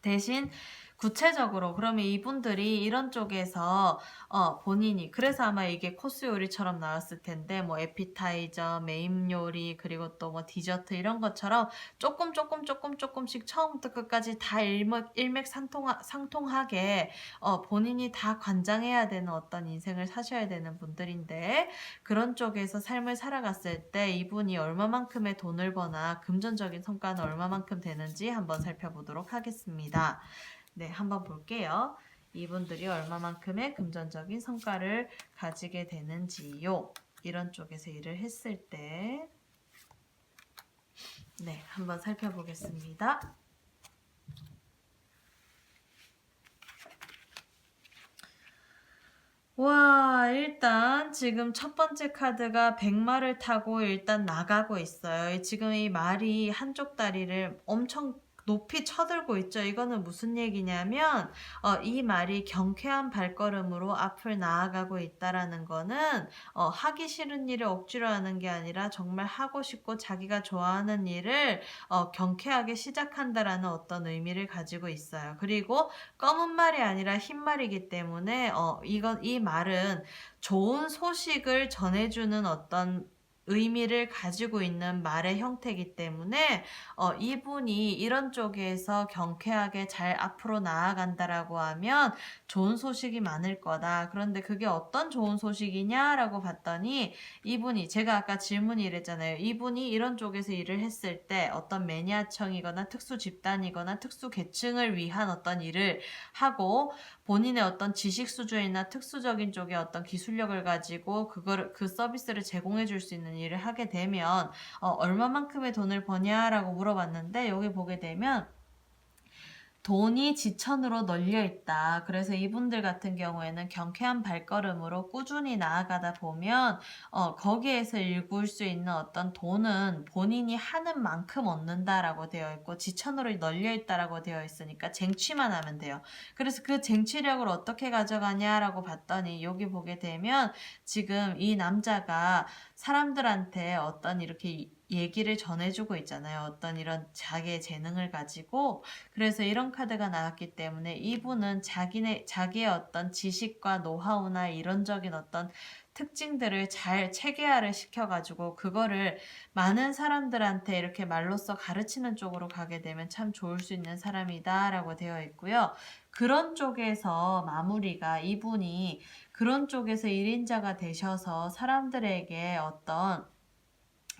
대신 구체적으로 그러면 이분들이 이런 쪽에서 본인이, 그래서 아마 이게 코스 요리처럼 나왔을 텐데, 뭐 에피타이저, 메인 요리, 그리고 또 뭐 디저트 이런 것처럼 조금씩 처음부터 끝까지 다 일맥상통하게 본인이 다 관장해야 되는 어떤 인생을 사셔야 되는 분들인데, 그런 쪽에서 삶을 살아갔을 때 이분이 얼마만큼의 돈을 버나 금전적인 성과는 얼마만큼 되는지 한번 살펴보도록 하겠습니다. 네, 한번 볼게요. 이분들이 얼마만큼의 금전적인 성과를 가지게 되는지요. 이런 쪽에서 일을 했을 때, 네, 한번 살펴보겠습니다. 와, 일단 지금 첫 번째 카드가 백마를 타고 일단 나가고 있어요. 지금 이 말이 한쪽 다리를 엄청 높이 쳐들고 있죠. 이거는 무슨 얘기냐면 이 말이 경쾌한 발걸음으로 앞을 나아가고 있다라는 거는 하기 싫은 일을 억지로 하는 게 아니라 정말 하고 싶고 자기가 좋아하는 일을 경쾌하게 시작한다라는 어떤 의미를 가지고 있어요. 그리고 검은 말이 아니라 흰 말이기 때문에 이 말은 좋은 소식을 전해주는 어떤 의미를 가지고 있는 말의 형태이기 때문에 이분이 이런 쪽에서 경쾌하게 잘 앞으로 나아간다라고 하면 좋은 소식이 많을 거다. 그런데 그게 어떤 좋은 소식이냐라고 봤더니, 이분이, 제가 아까 질문이 이랬잖아요. 이분이 이런 쪽에서 일을 했을 때 어떤 매니아층이거나 특수 집단이거나 특수 계층을 위한 어떤 일을 하고, 본인의 어떤 지식 수준이나 특수적인 쪽의 어떤 기술력을 가지고 그 서비스를 제공해 줄 수 있는 일을 하게 되면 얼마만큼의 돈을 버냐라고 물어봤는데, 여기 보게 되면 돈이 지천으로 널려 있다. 그래서 이분들 같은 경우에는 경쾌한 발걸음으로 꾸준히 나아가다 보면 거기에서 일굴 수 있는 어떤 돈은 본인이 하는 만큼 얻는다라고 되어 있고, 지천으로 널려 있다라고 되어 있으니까 쟁취만 하면 돼요. 그래서 그 쟁취력을 어떻게 가져가냐라고 봤더니, 여기 보게 되면 지금 이 남자가 사람들한테 어떤 이렇게 얘기를 전해주고 있잖아요. 어떤 이런 자기의 재능을 가지고. 그래서 이런 카드가 나왔기 때문에 이분은 자기의 어떤 지식과 노하우나 이론적인 어떤 특징들을 잘 체계화를 시켜가지고 그거를 많은 사람들한테 이렇게 말로써 가르치는 쪽으로 가게 되면 참 좋을 수 있는 사람이다 라고 되어 있고요. 그런 쪽에서 마무리가, 이분이 그런 쪽에서 1인자가 되셔서 사람들에게 어떤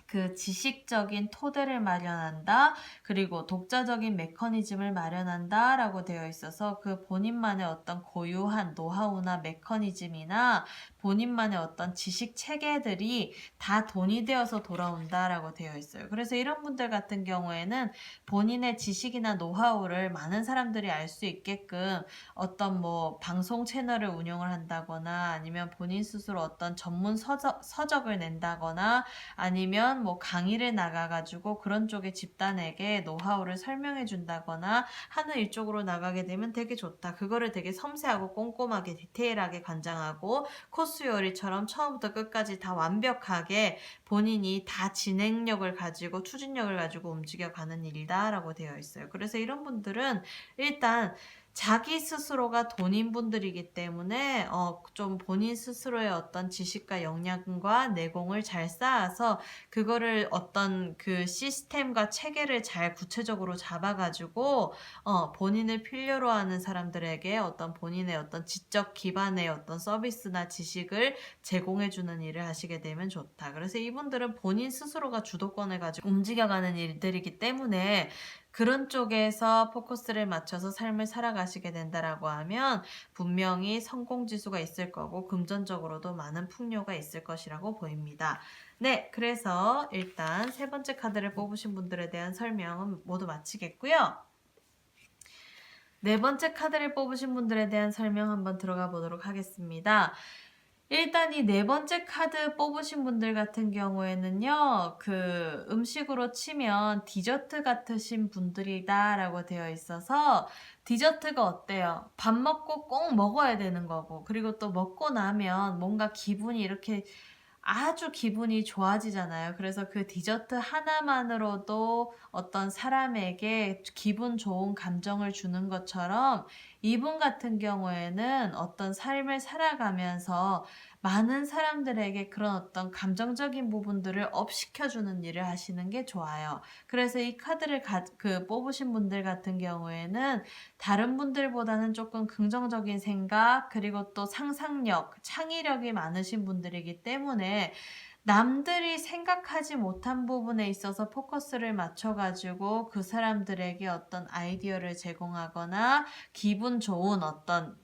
그 지식적인 토대를 마련한다. 그리고 독자적인 메커니즘을 마련한다 라고 되어 있어서 그 본인만의 어떤 고유한 노하우나 메커니즘이나 본인만의 어떤 지식 체계들이 다 돈이 되어서 돌아온다라고 되어 있어요. 그래서 이런 분들 같은 경우에는 본인의 지식이나 노하우를 많은 사람들이 알 수 있게끔 어떤 뭐 방송 채널을 운영을 한다거나 아니면 본인 스스로 어떤 전문 서적을 낸다거나 아니면 뭐 강의를 나가가지고 그런 쪽의 집단에게 노하우를 설명해 준다거나 하는 일쪽으로 나가게 되면 되게 좋다. 그거를 되게 섬세하고 꼼꼼하게 디테일하게 관장하고 코스 요리처럼 처음부터 끝까지 다 완벽하게 본인이 다 진행력을 가지고 추진력을 가지고 움직여가는 일이다라고 되어 있어요. 그래서 이런 분들은 일단 자기 스스로가 돈인 분들이기 때문에 좀 본인 스스로의 어떤 지식과 역량과 내공을 잘 쌓아서 그거를 어떤 그 시스템과 체계를 잘 구체적으로 잡아가지고 본인을 필요로 하는 사람들에게 어떤 본인의 어떤 지적 기반의 어떤 서비스나 지식을 제공해주는 일을 하시게 되면 좋다. 그래서 이분들은 본인 스스로가 주도권을 가지고 움직여가는 일들이기 때문에 그런 쪽에서 포커스를 맞춰서 삶을 살아가시게 된다라고 하면 분명히 성공 지수가 있을 거고 금전적으로도 많은 풍요가 있을 것이라고 보입니다. 네, 그래서 일단 세 번째 카드를 뽑으신 분들에 대한 설명은 모두 마치겠고요. 네 번째 카드를 뽑으신 분들에 대한 설명 한번 들어가 보도록 하겠습니다. 일단 이 네 번째 카드 뽑으신 분들 같은 경우에는요, 그 음식으로 치면 디저트 같으신 분들이다라고 되어 있어서 디저트가 어때요? 밥 먹고 꼭 먹어야 되는 거고, 그리고 또 먹고 나면 뭔가 기분이 이렇게 아주 기분이 좋아지잖아요. 그래서 그 디저트 하나만으로도 어떤 사람에게 기분 좋은 감정을 주는 것처럼 이분 같은 경우에는 어떤 삶을 살아가면서 많은 사람들에게 그런 어떤 감정적인 부분들을 업시켜주는 일을 하시는 게 좋아요. 그래서 이 카드를 뽑으신 분들 같은 경우에는 다른 분들보다는 조금 긍정적인 생각, 그리고 또 상상력, 창의력이 많으신 분들이기 때문에 남들이 생각하지 못한 부분에 있어서 포커스를 맞춰가지고 그 사람들에게 어떤 아이디어를 제공하거나 기분 좋은 어떤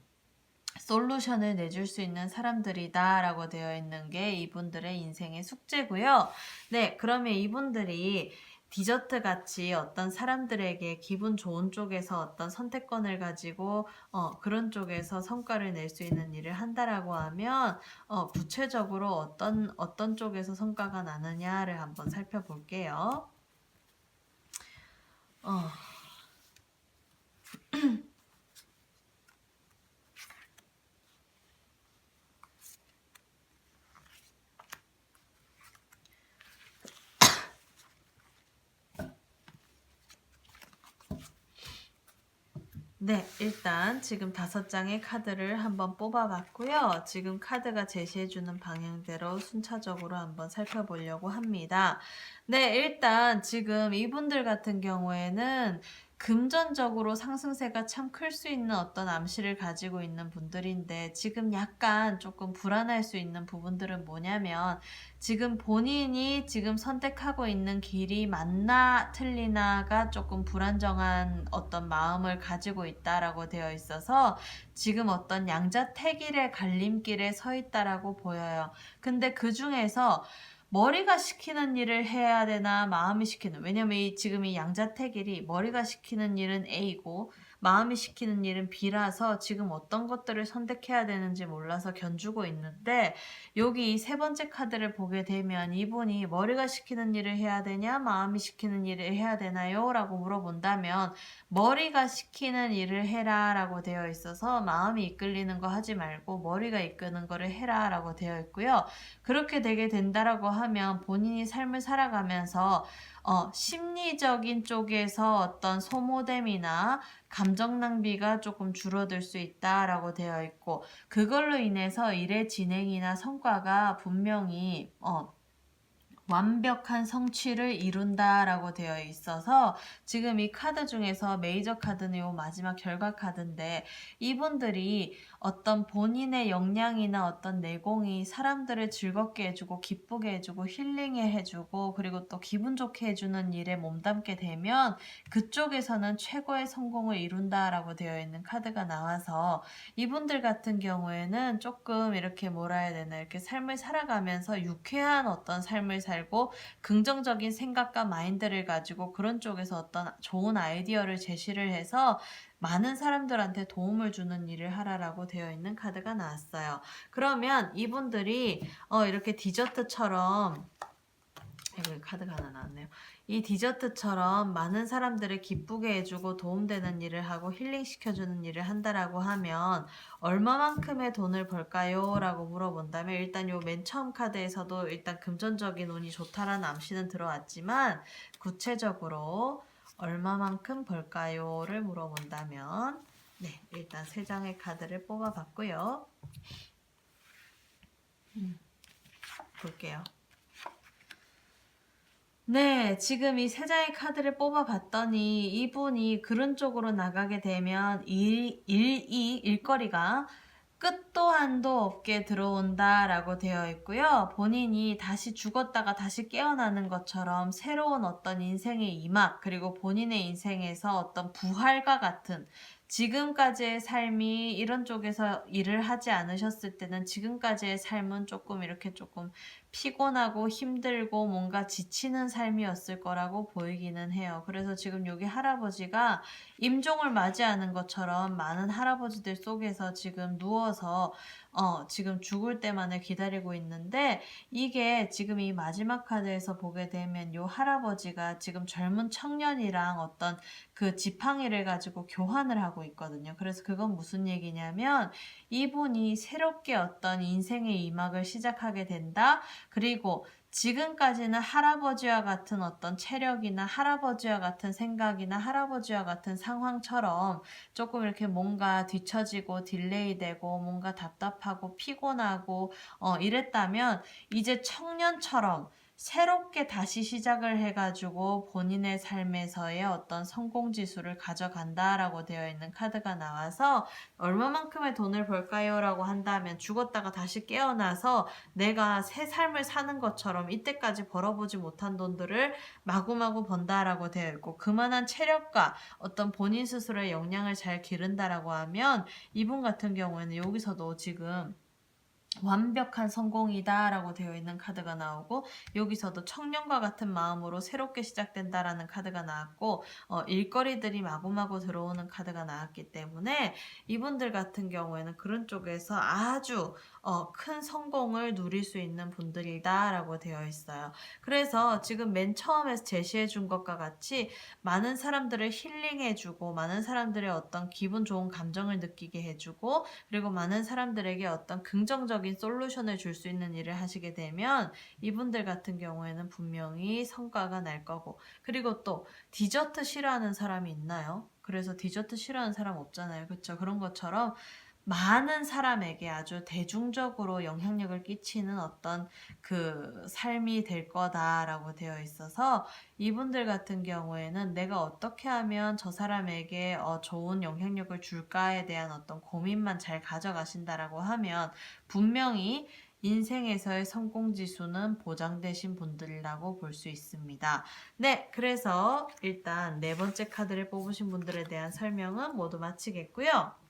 솔루션을 내줄 수 있는 사람들이다 라고 되어 있는 게 이분들의 인생의 숙제고요. 네, 그러면 이분들이 디저트 같이 어떤 사람들에게 기분 좋은 쪽에서 어떤 선택권을 가지고 그런 쪽에서 성과를 낼 수 있는 일을 한다라고 하면 구체적으로 어떤 쪽에서 성과가 나느냐를 한번 살펴볼게요. 네, 일단 지금 5장의 카드를 한번 뽑아봤고요. 지금 카드가 제시해주는 방향대로 순차적으로 한번 살펴보려고 합니다. 네, 일단 지금 이분들 같은 경우에는 금전적으로 상승세가 참 클 수 있는 어떤 암시를 가지고 있는 분들인데 지금 약간 조금 불안할 수 있는 부분들은 뭐냐면 지금 본인이 지금 선택하고 있는 길이 맞나 틀리나가 조금 불안정한 어떤 마음을 가지고 있다라고 되어 있어서 지금 어떤 양자택일의 갈림길에 서 있다라고 보여요. 근데 그 중에서 머리가 시키는 일을 해야 되나 마음이 시키는, 왜냐면 지금 이 양자택일이 머리가 시키는 일은 A고 마음이 시키는 일은 B라서 지금 어떤 것들을 선택해야 되는지 몰라서 견주고 있는데 여기 세 번째 카드를 보게 되면 이분이 머리가 시키는 일을 해야 되냐 마음이 시키는 일을 해야 되나요? 라고 물어본다면 머리가 시키는 일을 해라 라고 되어 있어서 마음이 이끌리는 거 하지 말고 머리가 이끄는 거를 해라 라고 되어 있고요. 그렇게 되게 된다라고 하면 본인이 삶을 살아가면서 심리적인 쪽에서 어떤 소모됨이나 감정 낭비가 조금 줄어들 수 있다라고 되어 있고 그걸로 인해서 일의 진행이나 성과가 분명히 완벽한 성취를 이룬다라고 되어 있어서 지금 이 카드 중에서 메이저 카드는 요 마지막 결과 카드인데 이분들이 어떤 본인의 역량이나 어떤 내공이 사람들을 즐겁게 해주고 기쁘게 해주고 힐링해 해주고 그리고 또 기분 좋게 해주는 일에 몸담게 되면 그쪽에서는 최고의 성공을 이룬다라고 되어 있는 카드가 나와서 이분들 같은 경우에는 조금 이렇게 뭐라 해야 되나 이렇게 삶을 살아가면서 유쾌한 어떤 삶을 살고 긍정적인 생각과 마인드를 가지고 그런 쪽에서 어떤 좋은 아이디어를 제시를 해서 많은 사람들한테 도움을 주는 일을 하라라고 되어 있는 카드가 나왔어요. 그러면 이분들이 이렇게 디저트처럼 여기 카드가 하나 나왔네요. 이 디저트처럼 많은 사람들을 기쁘게 해주고 도움되는 일을 하고 힐링시켜주는 일을 한다라고 하면 얼마만큼의 돈을 벌까요? 라고 물어본다면 일단 요 맨 처음 카드에서도 일단 금전적인 운이 좋다라는 암시는 들어왔지만 구체적으로 얼마만큼 벌까요?를 물어본다면 네, 일단 세 장의 카드를 뽑아봤고요. 볼게요. 네, 지금 이 세 장의 카드를 뽑아봤더니 이분이 그런 쪽으로 나가게 되면 일거리가 끝도 한도 없게 들어온다라고 되어 있고요. 본인이 다시 죽었다가 다시 깨어나는 것처럼 새로운 어떤 인생의 이막 그리고 본인의 인생에서 어떤 부활과 같은 지금까지의 삶이 이런 쪽에서 일을 하지 않으셨을 때는 지금까지의 삶은 조금 이렇게 조금 피곤하고 힘들고 뭔가 지치는 삶이었을 거라고 보이기는 해요. 그래서 지금 여기 할아버지가 임종을 맞이하는 것처럼 많은 할아버지들 속에서 지금 누워서 지금 죽을 때만을 기다리고 있는데 이게 지금 이 마지막 카드에서 보게 되면 요 할아버지가 지금 젊은 청년이랑 어떤 그 지팡이를 가지고 교환을 하고 있거든요. 그래서 그건 무슨 얘기냐면 이분이 새롭게 어떤 인생의 이막을 시작하게 된다. 그리고 지금까지는 할아버지와 같은 어떤 체력이나 할아버지와 같은 생각이나 할아버지와 같은 상황처럼 조금 이렇게 뭔가 뒤처지고 딜레이되고 뭔가 답답하고 피곤하고 이랬다면 이제 청년처럼 새롭게 다시 시작을 해가지고 본인의 삶에서의 어떤 성공 지수를 가져간다라고 되어 있는 카드가 나와서 얼마만큼의 돈을 벌까요? 라고 한다면 죽었다가 다시 깨어나서 내가 새 삶을 사는 것처럼 이때까지 벌어보지 못한 돈들을 마구마구 번다라고 되어 있고 그만한 체력과 어떤 본인 스스로의 역량을 잘 기른다라고 하면 이분 같은 경우에는 여기서도 지금 완벽한 성공이다 라고 되어 있는 카드가 나오고 여기서도 청년과 같은 마음으로 새롭게 시작된다라는 카드가 나왔고 일거리들이 마구마구 들어오는 카드가 나왔기 때문에 이분들 같은 경우에는 그런 쪽에서 아주 큰 성공을 누릴 수 있는 분들이다 라고 되어 있어요. 그래서 지금 맨 처음에 제시해 준 것과 같이 많은 사람들을 힐링해주고 많은 사람들의 어떤 기분 좋은 감정을 느끼게 해주고 그리고 많은 사람들에게 어떤 긍정적인 솔루션을 줄 수 있는 일을 하시게 되면 이분들 같은 경우에는 분명히 성과가 날 거고 그리고 또 디저트 싫어하는 사람이 있나요? 그래서 디저트 싫어하는 사람 없잖아요. 그렇죠? 그런 것처럼 많은 사람에게 아주 대중적으로 영향력을 끼치는 어떤 그 삶이 될 거다라고 되어 있어서 이분들 같은 경우에는 내가 어떻게 하면 저 사람에게 좋은 영향력을 줄까에 대한 어떤 고민만 잘 가져가신다라고 하면 분명히 인생에서의 성공 지수는 보장되신 분들이라고 볼 수 있습니다. 네, 그래서 일단 네 번째 카드를 뽑으신 분들에 대한 설명은 모두 마치겠고요.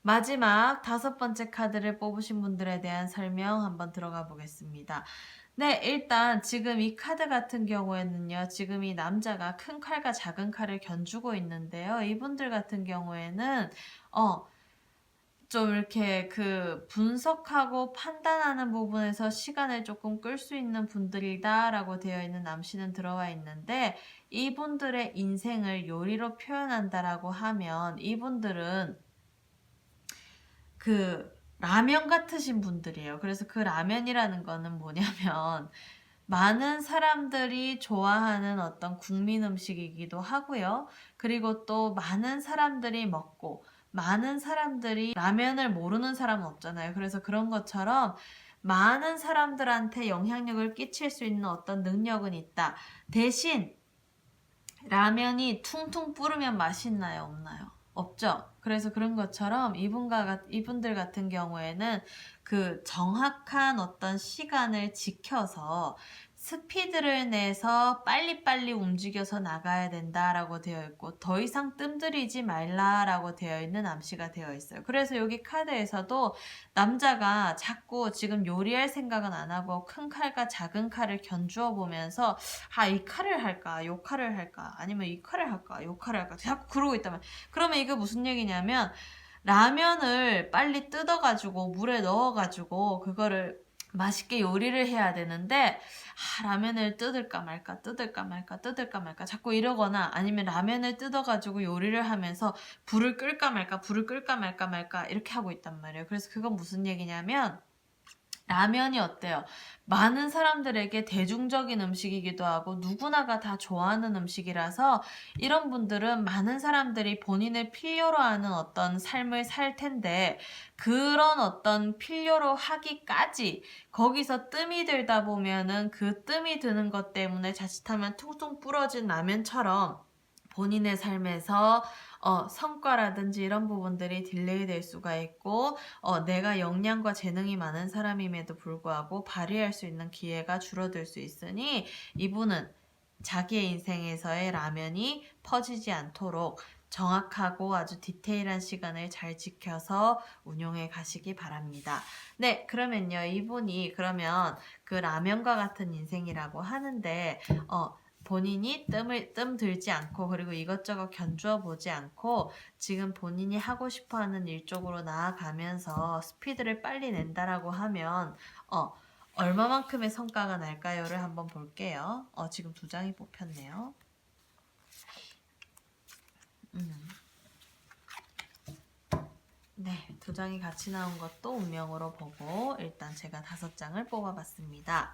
마지막 다섯 번째 카드를 뽑으신 분들에 대한 설명 한번 들어가 보겠습니다. 네, 일단 지금 이 카드 같은 경우에는요, 지금 이 남자가 큰 칼과 작은 칼을 견주고 있는데요. 이분들 같은 경우에는, 좀 이렇게 그 분석하고 판단하는 부분에서 시간을 조금 끌 수 있는 분들이다라고 되어 있는 암시는 들어와 있는데, 이분들의 인생을 요리로 표현한다라고 하면, 이분들은 그 라면 같으신 분들이에요. 그래서 그 라면이라는 거는 뭐냐면 많은 사람들이 좋아하는 어떤 국민 음식이기도 하고요. 그리고 또 많은 사람들이 먹고 많은 사람들이 라면을 모르는 사람은 없잖아요. 그래서 그런 것처럼 많은 사람들한테 영향력을 끼칠 수 있는 어떤 능력은 있다. 대신 라면이 퉁퉁 뿌르면 맛있나요? 없나요? 없죠. 그래서 그런 것처럼 이분들 같은 경우에는 그 정확한 어떤 시간을 지켜서 스피드를 내서 빨리빨리 움직여서 나가야 된다라고 되어 있고 더 이상 뜸들이지 말라라고 되어 있는 암시가 되어 있어요. 그래서 여기 카드에서도 남자가 자꾸 지금 요리할 생각은 안 하고 큰 칼과 작은 칼을 견주어 보면서 이 칼을 할까 요 칼을 할까 아니면 이 칼을 할까 요 칼을 할까 자꾸 그러고 있다면 그러면 이게 무슨 얘기냐면 라면을 빨리 뜯어가지고 물에 넣어가지고 그거를 맛있게 요리를 해야 되는데 라면을 뜯을까 말까 뜯을까 말까 뜯을까 말까 자꾸 이러거나 아니면 라면을 뜯어가지고 요리를 하면서 불을 끌까 말까 불을 끌까 말까 이렇게 하고 있단 말이에요. 그래서 그건 무슨 얘기냐면 라면이 어때요? 많은 사람들에게 대중적인 음식이기도 하고 누구나가 다 좋아하는 음식이라서 이런 분들은 많은 사람들이 본인을 필요로 하는 어떤 삶을 살 텐데 그런 어떤 필요로 하기까지 거기서 뜸이 들다 보면은 그 뜸이 드는 것 때문에 자칫하면 퉁퉁 부러진 라면처럼 본인의 삶에서 성과라든지 이런 부분들이 딜레이 될 수가 있고 내가 역량과 재능이 많은 사람임에도 불구하고 발휘할 수 있는 기회가 줄어들 수 있으니 이분은 자기의 인생에서의 라면이 퍼지지 않도록 정확하고 아주 디테일한 시간을 잘 지켜서 운용해 가시기 바랍니다. 네, 그러면요. 이분이 그러면 그 라면과 같은 인생이라고 하는데 본인이 뜸 들지 않고 그리고 이것저것 견주어 보지 않고 지금 본인이 하고 싶어 하는 일 쪽으로 나아가면서 스피드를 빨리 낸다라고 하면 얼마만큼의 성과가 날까요를 한번 볼게요. 지금 2장이 뽑혔네요. 네, 2장이 같이 나온 것도 운명으로 보고 일단 제가 5장을 뽑아봤습니다.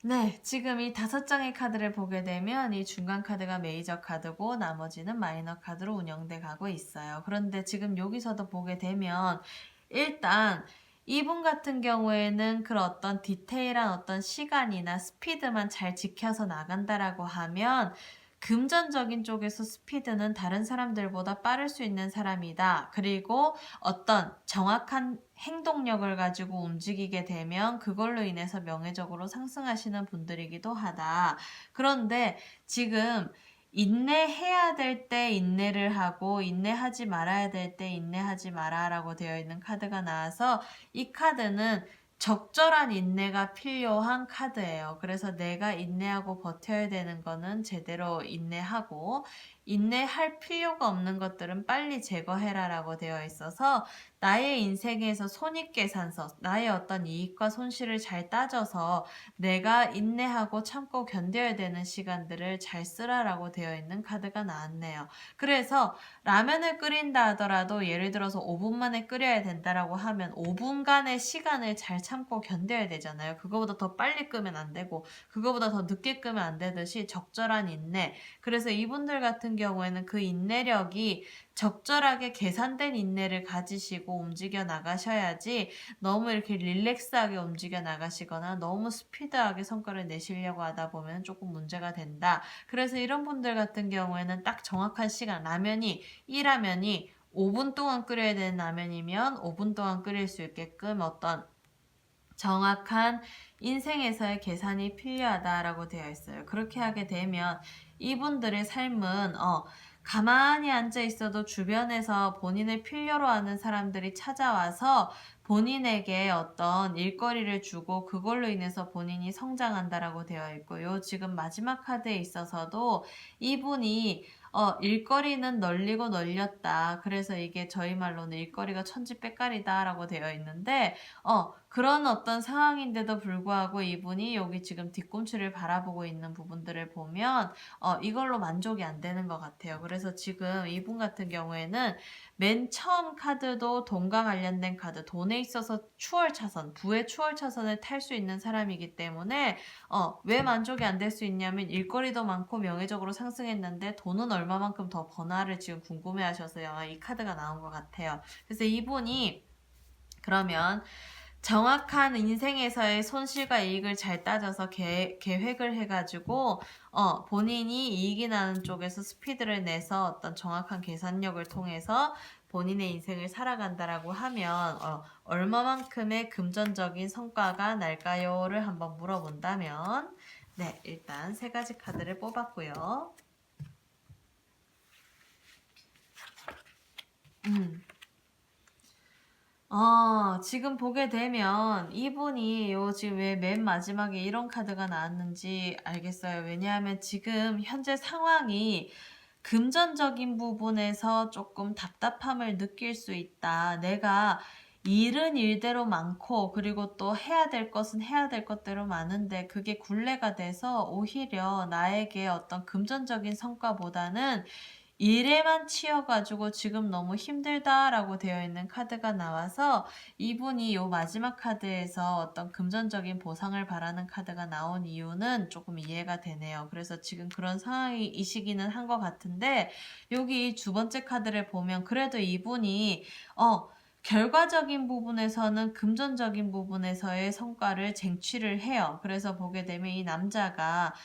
네, 지금 이 5장의 카드를 보게 되면 이 중간 카드가 메이저 카드고 나머지는 마이너 카드로 운영돼 가고 있어요. 그런데 지금 여기서도 보게 되면 일단 이분 같은 경우에는 그런 어떤 디테일한 어떤 시간이나 스피드만 잘 지켜서 나간다라고 하면 금전적인 쪽에서 스피드는 다른 사람들보다 빠를 수 있는 사람이다. 그리고 어떤 정확한 행동력을 가지고 움직이게 되면 그걸로 인해서 명예적으로 상승하시는 분들이기도 하다. 그런데 지금 인내해야 될 때 인내를 하고 인내하지 말아야 될 때 인내하지 마라라고 되어 있는 카드가 나와서 이 카드는 적절한 인내가 필요한 카드예요. 그래서 내가 인내하고 버텨야 되는 거는 제대로 인내하고 인내할 필요가 없는 것들은 빨리 제거해라라고 되어 있어서 나의 인생에서 손익계산서, 나의 어떤 이익과 손실을 잘 따져서 내가 인내하고 참고 견뎌야 되는 시간들을 잘 쓰라라고 되어 있는 카드가 나왔네요. 그래서 라면을 끓인다 하더라도 예를 들어서 5분 만에 끓여야 된다라고 하면 5분간의 시간을 잘 참고 견뎌야 되잖아요. 그거보다 더 빨리 끄면 안 되고 그거보다 더 늦게 끄면 안 되듯이 적절한 인내. 그래서 이분들 같은 경우에는 그 인내력이 적절하게 계산된 인내를 가지시고 움직여 나가셔야지 너무 이렇게 릴렉스하게 움직여 나가시거나 너무 스피드하게 성과를 내시려고 하다 보면 조금 문제가 된다. 그래서 이런 분들 같은 경우에는 딱 정확한 시간, 이 라면이 5분 동안 끓여야 되는 라면이면 5분 동안 끓일 수 있게끔 어떤 정확한 인생에서의 계산이 필요하다라고 되어 있어요. 그렇게 하게 되면 이분들의 삶은 가만히 앉아 있어도 주변에서 본인을 필요로 하는 사람들이 찾아와서 본인에게 어떤 일거리를 주고 그걸로 인해서 본인이 성장한다라고 되어 있고요. 지금 마지막 카드에 있어서도 이분이 일거리는 널리고 널렸다. 그래서 이게 저희 말로는 일거리가 천지빼깔이다라고 되어 있는데 그런 어떤 상황인데도 불구하고 이분이 여기 지금 뒤꿈치를 바라보고 있는 부분들을 보면 이걸로 만족이 안 되는 것 같아요. 그래서 지금 이분 같은 경우에는 맨 처음 카드도 돈과 관련된 카드, 돈에 있어서 추월 차선, 부의 추월 차선을 탈 수 있는 사람이기 때문에 왜 만족이 안 될 수 있냐면 일거리도 많고 명예적으로 상승했는데 돈은 얼마만큼 더 버나를 지금 궁금해하셔서요. 이 카드가 나온 것 같아요. 그래서 이분이 그러면 정확한 인생에서의 손실과 이익을 잘 따져서 계획을 해가지고 본인이 이익이 나는 쪽에서 스피드를 내서 어떤 정확한 계산력을 통해서 본인의 인생을 살아간다라고 하면 얼마만큼의 금전적인 성과가 날까요?를 한번 물어본다면 네, 일단 세 가지 카드를 뽑았고요. 지금 보게 되면 이분이 지금 왜 맨 마지막에 이런 카드가 나왔는지 알겠어요. 왜냐하면 지금 현재 상황이 금전적인 부분에서 조금 답답함을 느낄 수 있다. 내가 일은 일대로 많고 그리고 또 해야 될 것은 해야 될 것대로 많은데 그게 굴레가 돼서 오히려 나에게 어떤 금전적인 성과보다는 일에만 치여가지고 지금 너무 힘들다라고 되어 있는 카드가 나와서 이분이 요 마지막 카드에서 어떤 금전적인 보상을 바라는 카드가 나온 이유는 조금 이해가 되네요. 그래서 지금 그런 상황이 이 시기는 한 것 같은데 여기 두 번째 카드를 보면 그래도 이분이 결과적인 부분에서는 금전적인 부분에서의 성과를 쟁취를 해요. 그래서 보게 되면 이 남자가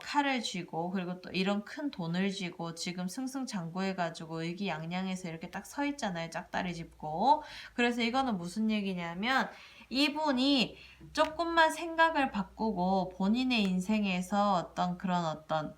칼을 쥐고 그리고 또 이런 큰 돈을 쥐고 지금 승승장구해가지고 의기양양해서 이렇게 딱 서 있잖아요. 짝다리 짚고. 그래서 이거는 무슨 얘기냐면 이분이 조금만 생각을 바꾸고 본인의 인생에서 어떤 그런 어떤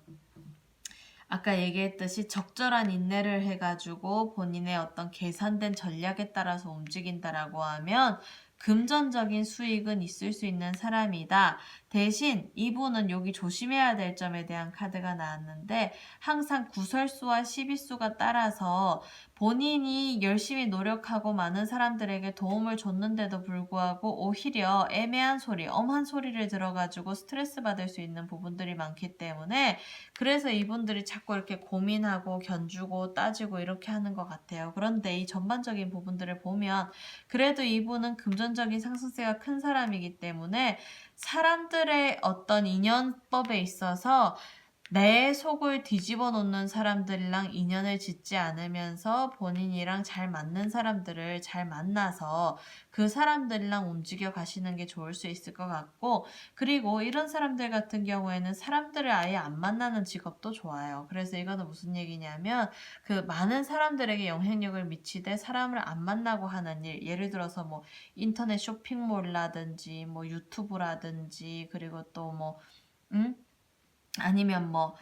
아까 얘기했듯이 적절한 인내를 해가지고 본인의 어떤 계산된 전략에 따라서 움직인다라고 하면 금전적인 수익은 있을 수 있는 사람이다. 대신 이분은 여기 조심해야 될 점에 대한 카드가 나왔는데 항상 구설수와 시비수가 따라서 본인이 열심히 노력하고 많은 사람들에게 도움을 줬는데도 불구하고 오히려 애매한 소리, 엄한 소리를 들어가지고 스트레스 받을 수 있는 부분들이 많기 때문에 그래서 이분들이 자꾸 이렇게 고민하고 견주고 따지고 이렇게 하는 것 같아요. 그런데 이 전반적인 부분들을 보면 그래도 이분은 금전적인 상승세가 큰 사람이기 때문에 사람들의 어떤 인연법에 있어서 내 속을 뒤집어 놓는 사람들이랑 인연을 짓지 않으면서 본인이랑 잘 맞는 사람들을 잘 만나서 그 사람들이랑 움직여 가시는 게 좋을 수 있을 것 같고 그리고 이런 사람들 같은 경우에는 사람들을 아예 안 만나는 직업도 좋아요. 그래서 이거는 무슨 얘기냐면 그 많은 사람들에게 영향력을 미치되 사람을 안 만나고 하는 일 예를 들어서 뭐 인터넷 쇼핑몰이라든지 뭐 유튜브라든지 그리고 또뭐 아니면 뭐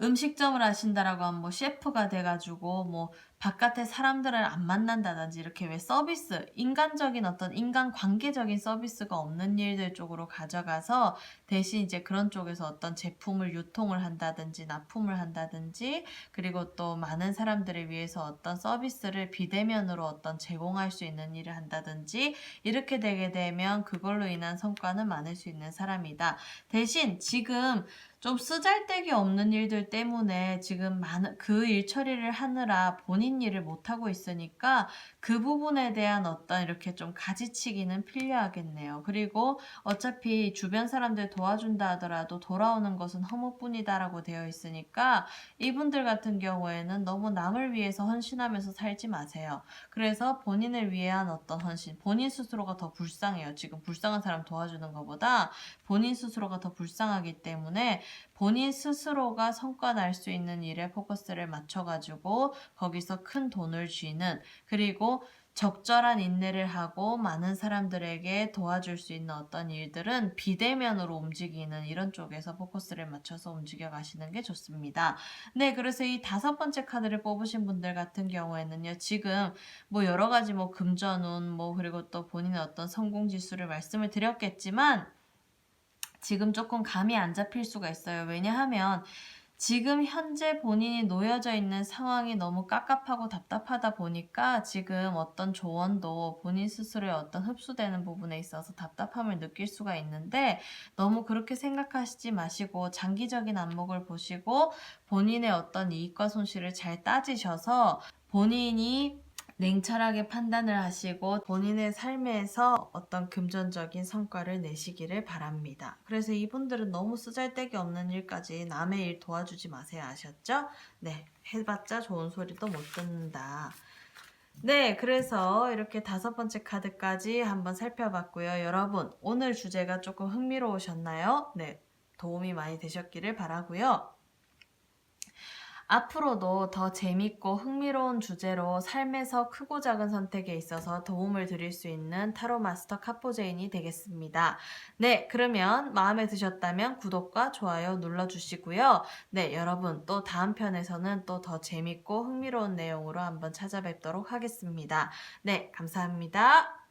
음식점을 하신다라고 하면 뭐 셰프가 돼가지고 뭐 바깥에 사람들을 안 만난다든지 이렇게 왜 서비스, 인간적인 어떤 인간관계적인 서비스가 없는 일들 쪽으로 가져가서 대신 이제 그런 쪽에서 어떤 제품을 유통을 한다든지 납품을 한다든지 그리고 또 많은 사람들을 위해서 어떤 서비스를 비대면으로 어떤 제공할 수 있는 일을 한다든지 이렇게 되게 되면 그걸로 인한 성과는 많을 수 있는 사람이다. 대신 지금 좀 쓰잘데기 없는 일들 때문에 지금 그 일 처리를 하느라 본인 일을 못하고 있으니까 그 부분에 대한 어떤 이렇게 좀 가지치기는 필요하겠네요. 그리고 어차피 주변 사람들 도와준다 하더라도 돌아오는 것은 허무뿐이다라고 되어 있으니까 이분들 같은 경우에는 너무 남을 위해서 헌신하면서 살지 마세요. 그래서 본인을 위한 어떤 헌신, 본인 스스로가 더 불쌍해요. 지금 불쌍한 사람 도와주는 것보다 본인 스스로가 더 불쌍하기 때문에 본인 스스로가 성과 날 수 있는 일에 포커스를 맞춰가지고 거기서 큰 돈을 쥐는 그리고 적절한 인내를 하고 많은 사람들에게 도와줄 수 있는 어떤 일들은 비대면으로 움직이는 이런 쪽에서 포커스를 맞춰서 움직여 가시는 게 좋습니다. 네, 그래서 이 다섯 번째 카드를 뽑으신 분들 같은 경우에는요, 지금 뭐 여러 가지 뭐 금전운 뭐 그리고 또 본인의 어떤 성공 지수를 말씀을 드렸겠지만 지금 조금 감이 안 잡힐 수가 있어요. 왜냐하면 지금 현재 본인이 놓여져 있는 상황이 너무 깝깝하고 답답하다 보니까 지금 어떤 조언도 본인 스스로의 어떤 흡수되는 부분에 있어서 답답함을 느낄 수가 있는데 너무 그렇게 생각하시지 마시고 장기적인 안목을 보시고 본인의 어떤 이익과 손실을 잘 따지셔서 본인이 냉철하게 판단을 하시고 본인의 삶에서 어떤 금전적인 성과를 내시기를 바랍니다. 그래서 이분들은 너무 쓰잘데기 없는 일까지 남의 일 도와주지 마세요. 아셨죠? 네, 해봤자 좋은 소리도 못 듣는다. 네, 그래서 이렇게 5번째 카드까지 한번 살펴봤고요. 여러분, 오늘 주제가 조금 흥미로우셨나요? 네, 도움이 많이 되셨기를 바라고요. 앞으로도 더 재밌고 흥미로운 주제로 삶에서 크고 작은 선택에 있어서 도움을 드릴 수 있는 타로 마스터 카포제인이 되겠습니다. 네, 그러면 마음에 드셨다면 구독과 좋아요 눌러주시고요. 네, 여러분 또 다음 편에서는 또 더 재밌고 흥미로운 내용으로 한번 찾아뵙도록 하겠습니다. 네, 감사합니다.